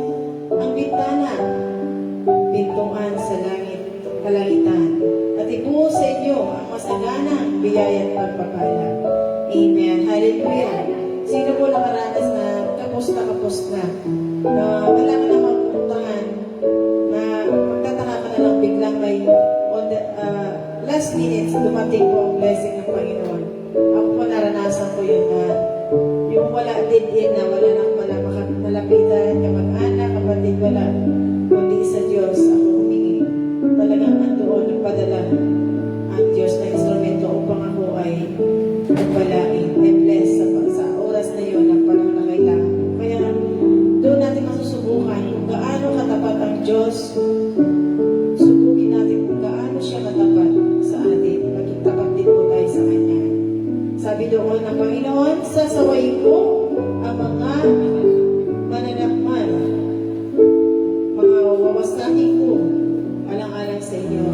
ang bintana, pintuan sa langit, kalangitan, at ibuhos sa inyo ang masaganang biyaya at pagpapala. Amen. Hallelujah. Sino po nakaranas na kapos na wala ka na mapupuntahan, na magtataka ka na lang biglang may on the last minutes dumating po ang blessing ng Panginoon. Ako po naranasan ko yun na yung wala din na wala malapitan, kamag-anak, kapatid, wala. Kundi sa Diyos ako humingi. Talagang nandoon nagpadala ang Diyos na instrumento upang ako ay nagpalain, bless sa oras na yun ng panahon na kailangan. Kaya doon natin masusubukan kung gaano katapat ang Diyos. Subukin natin kung gaano siya katapat sa atin. Maging tapat din po tayo sa Kanya. Sabi doon ng Panginoon, sasawayin ko ang mga mananakman, mga wawasakin ko, alang-alang sa inyo.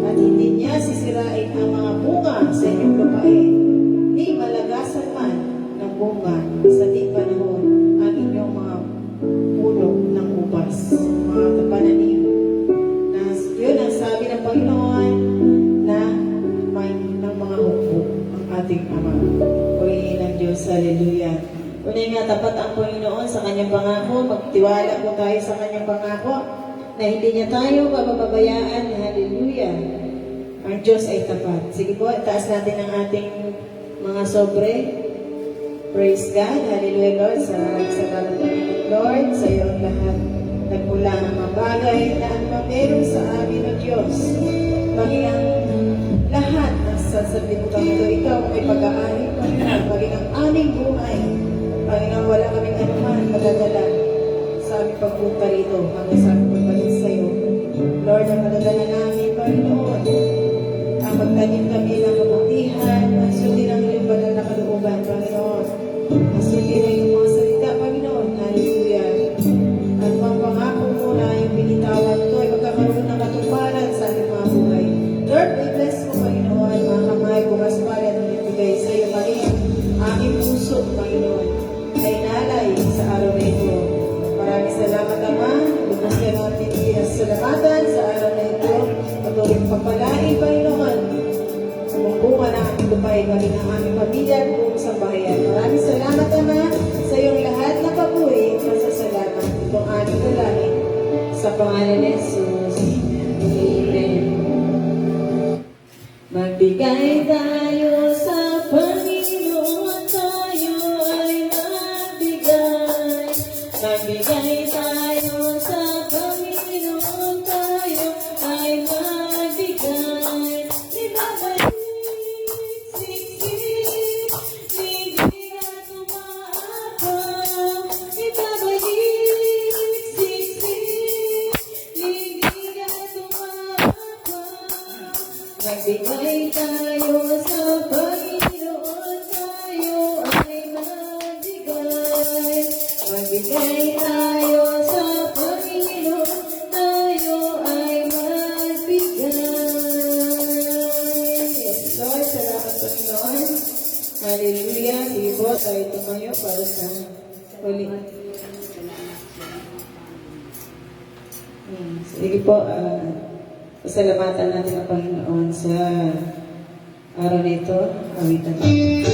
At hindi niya sisirain ang mga bunga sa inyong lupain, ni malagasan man ng bunga sa di panahon ang inyong mga puno ng ubas, mga pananim. Na yun ang sabi ng Panginoon na may ng mga hukbo ang ating Ama. Purihin ng Diyos. Hallelujah. Unay nga, tapat ang Panginoon sa kanyang pangako. Magtiwala po tayo sa kanyang pangako na hindi niya tayo pababayaan. Hallelujah. Ang Diyos ay tapat. Sige po, taas natin ang ating mga sobre. Praise God. Hallelujah, Lord. Salamat po, Lord, sa iyo ang lahat. Nagmula ang mga bagay na ang meron sa amin ng Diyos. Maging ang lahat ng sasabitan ito, ikaw ay pag-aari, Panginoon. Maging ang aming buhay. Panginoon, wala kaming anuman magdadala sa aming pagpunta rito hanggang sa aming pagbalik sa iyo. Lord, ang madadala namin, Panginoon, ang magtanim kami ng kabutihan, ang sundin ang iyong banal na kalooban, Panginoon. Ang sundin ang iyong mga salita, Panginoon. Hallelujah. At mga pangako mo na yung binitawan ko ay magkakaroon ng katuparan sa ating mga buhay. Lord, we bless mo, Panginoon, mga kamay, bukas pala at ibigay sa iyo, Panginoon. Aming puso, Panginoon, ay nalay sa araw na ito. Maraming salamat, Ama. Lubos ka natin pinasalamatan sa araw na ito. Patuloy pagpalain, Panginoon. Sumungbunga na aming lupain, maging ang aming pamilya at buong sambahayan. Maraming salamat, Ama, sa iyong lahat na papuri. Masasalamat itong aming dalangin sa pangalan ni Jesus. Amen. Magbigay tayo sa Panginoon, tayo ay magbigay. Magbigay tayo sa Panginoon, tayo ay magbigay. Ibabalik, siksik, liglig at umaabang. Ibabalik, siksik, liglig at umaabang. Magbigay tayo sa Panginoon, tayo ay magbigay. Magbigay tayo sa Panginoon, tayo ay magbigay. Yes, Lord, salamat, Panginoon. Hallelujah. Sige po, tayo tumayo para sa huli. Sige po, pasalamatan natin ang Panginoon sa araw na ito. Awitan natin.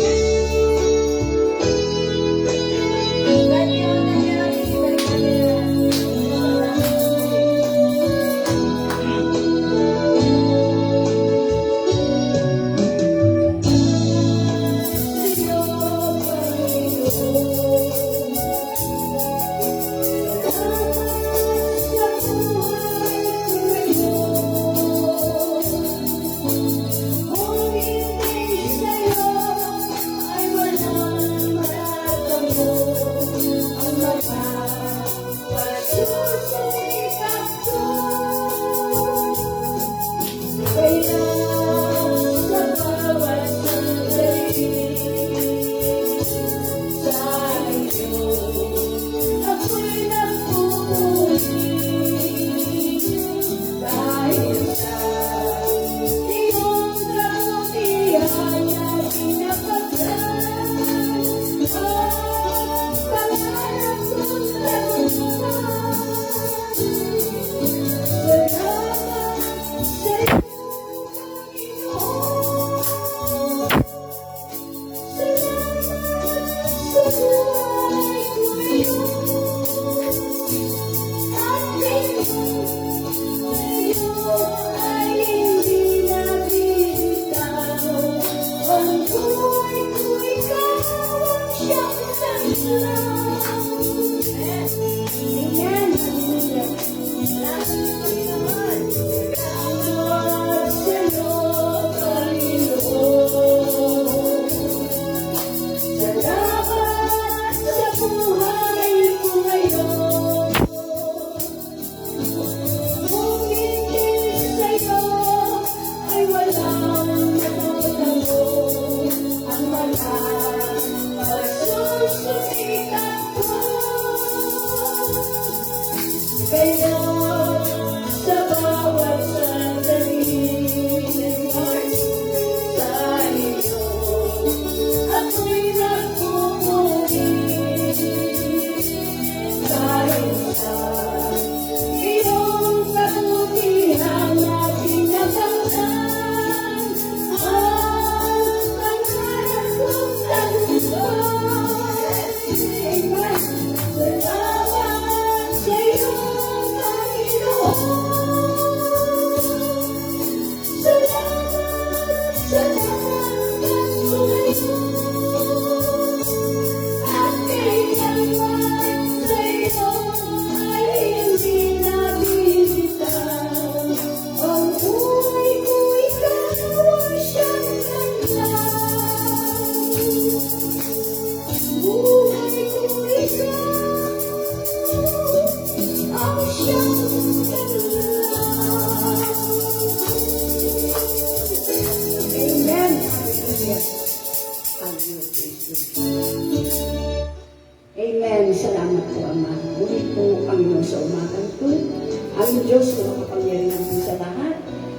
Ang Diyos na makapangyarihan po sa lahat,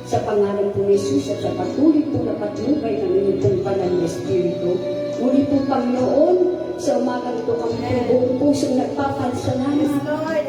sa pangalan po ni Jesus at sa patuloy po na patnubay ng inyong pong banal na Espiritu. Muli po, Panginoon, sa umagang ito kami po buong pusong nagpapasalamat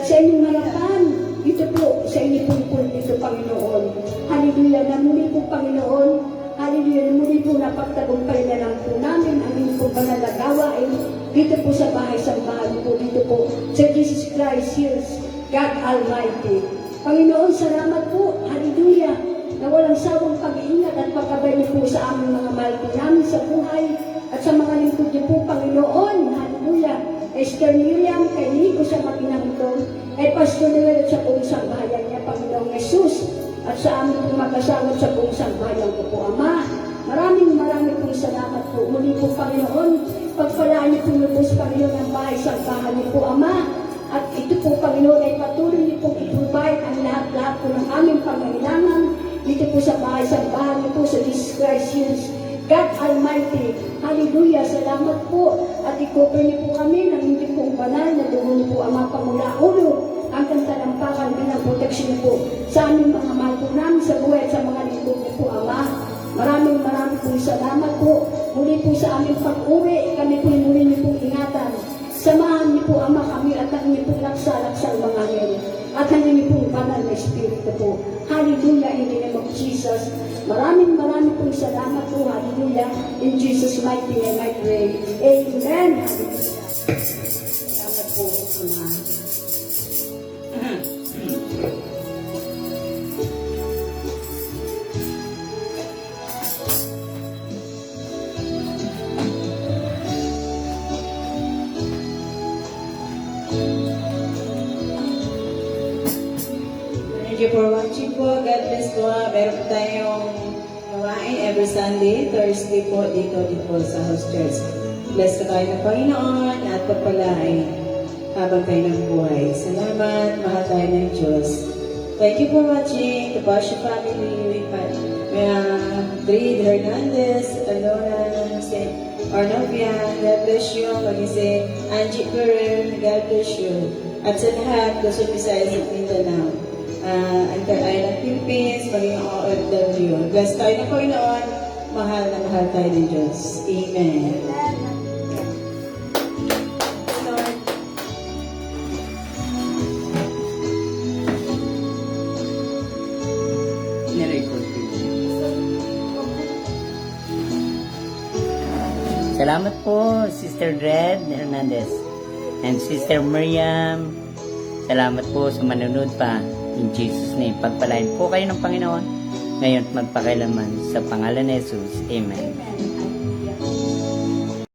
sa inyong harapan. Ito po, sa inyong pong pulpito, Panginoon. Hallelujah, na muli po, Panginoon. Hallelujah, na muli po napagtagumpay na lang po namin ang inyong pong banal na gawain dito po sa bahay-sambahan po, dito po sa Jesus Christ Hills, God Almighty. Panginoon, salamat po. Hallelujah, na walang sawang pag-iingat at pagkabay niyo po sa aming mga mahal po namin sa buhay at sa mga lingkod niyo po, Panginoon. Hallelujah. Esther Miriam, kay Nico sa maginangtong, kay Pastor Noel at sa buong sangbahayan niya, Panginoong Jesus, at sa aming pong magkasama sa buong sangbahayan ko po, Ama. Maraming pong salamat po. Muli po, Panginoon, pagpalaan niyo po lubos, Panginoon, ang bahay-sangbahan niyo po, Ama. At ito po, Panginoon, ay patuloy niyo pong i-provide ang lahat-lahat po ng aming pangailangan dito po sa bahay-sangbahan niyo po sa Jesus Christ Hills, God Almighty. Hallelujah. Salamat po. At i-cover niyo po kami ng hindi pong banal na dugo niyo po, Ama, pamula ulo hanggang talampakan bilang proteksyon po sa aming mga mahal po namin sa buhay at sa mga lingkod niyo po, Ama. Maraming pong salamat po. Muli po sa aming pag-uwi, kami po muli niyo pong ingatan. Samahan niyo po, Ama, kami at ang niyo pong laksa-laksang mga ngayon. At ang niyo pong banal na Espiritu po. Hallelujah, in the name of Jesus. Maraming pong salamat po. Hallelujah. In Jesus' mighty name I pray. Amen. Hallelujah. Salamat po, Ama. Thank you for watching po. God bless po. Meron po tayong gawain every Sunday, Thursday po dito po sa House Church. Bless po tayo ng Panginoon at pagpalain habang tayo ng buhay. Salamat. Mahal tayo ng Diyos. Thank you for watching. The Passion Family. Drid Hernandez, Alona, Arnovia, God bless you. Mag-isip, Angie Ferrer, God bless you. At sa lahat, Luzon, Visayas at Mindanao. Antar Island, Philippines, maging OFW. Bless tayo ng Panginoon. Mahal na mahal tayo ng Diyos. Amen. Lord. Nirecord ko. Salamat po, Sister Dred Hernandez and Sister Miriam. Salamat po sa manunod pa. In Jesus' name, pagpalain po kayo ng Panginoon ngayon at magpakailanman sa pangalan ni Jesus. Amen.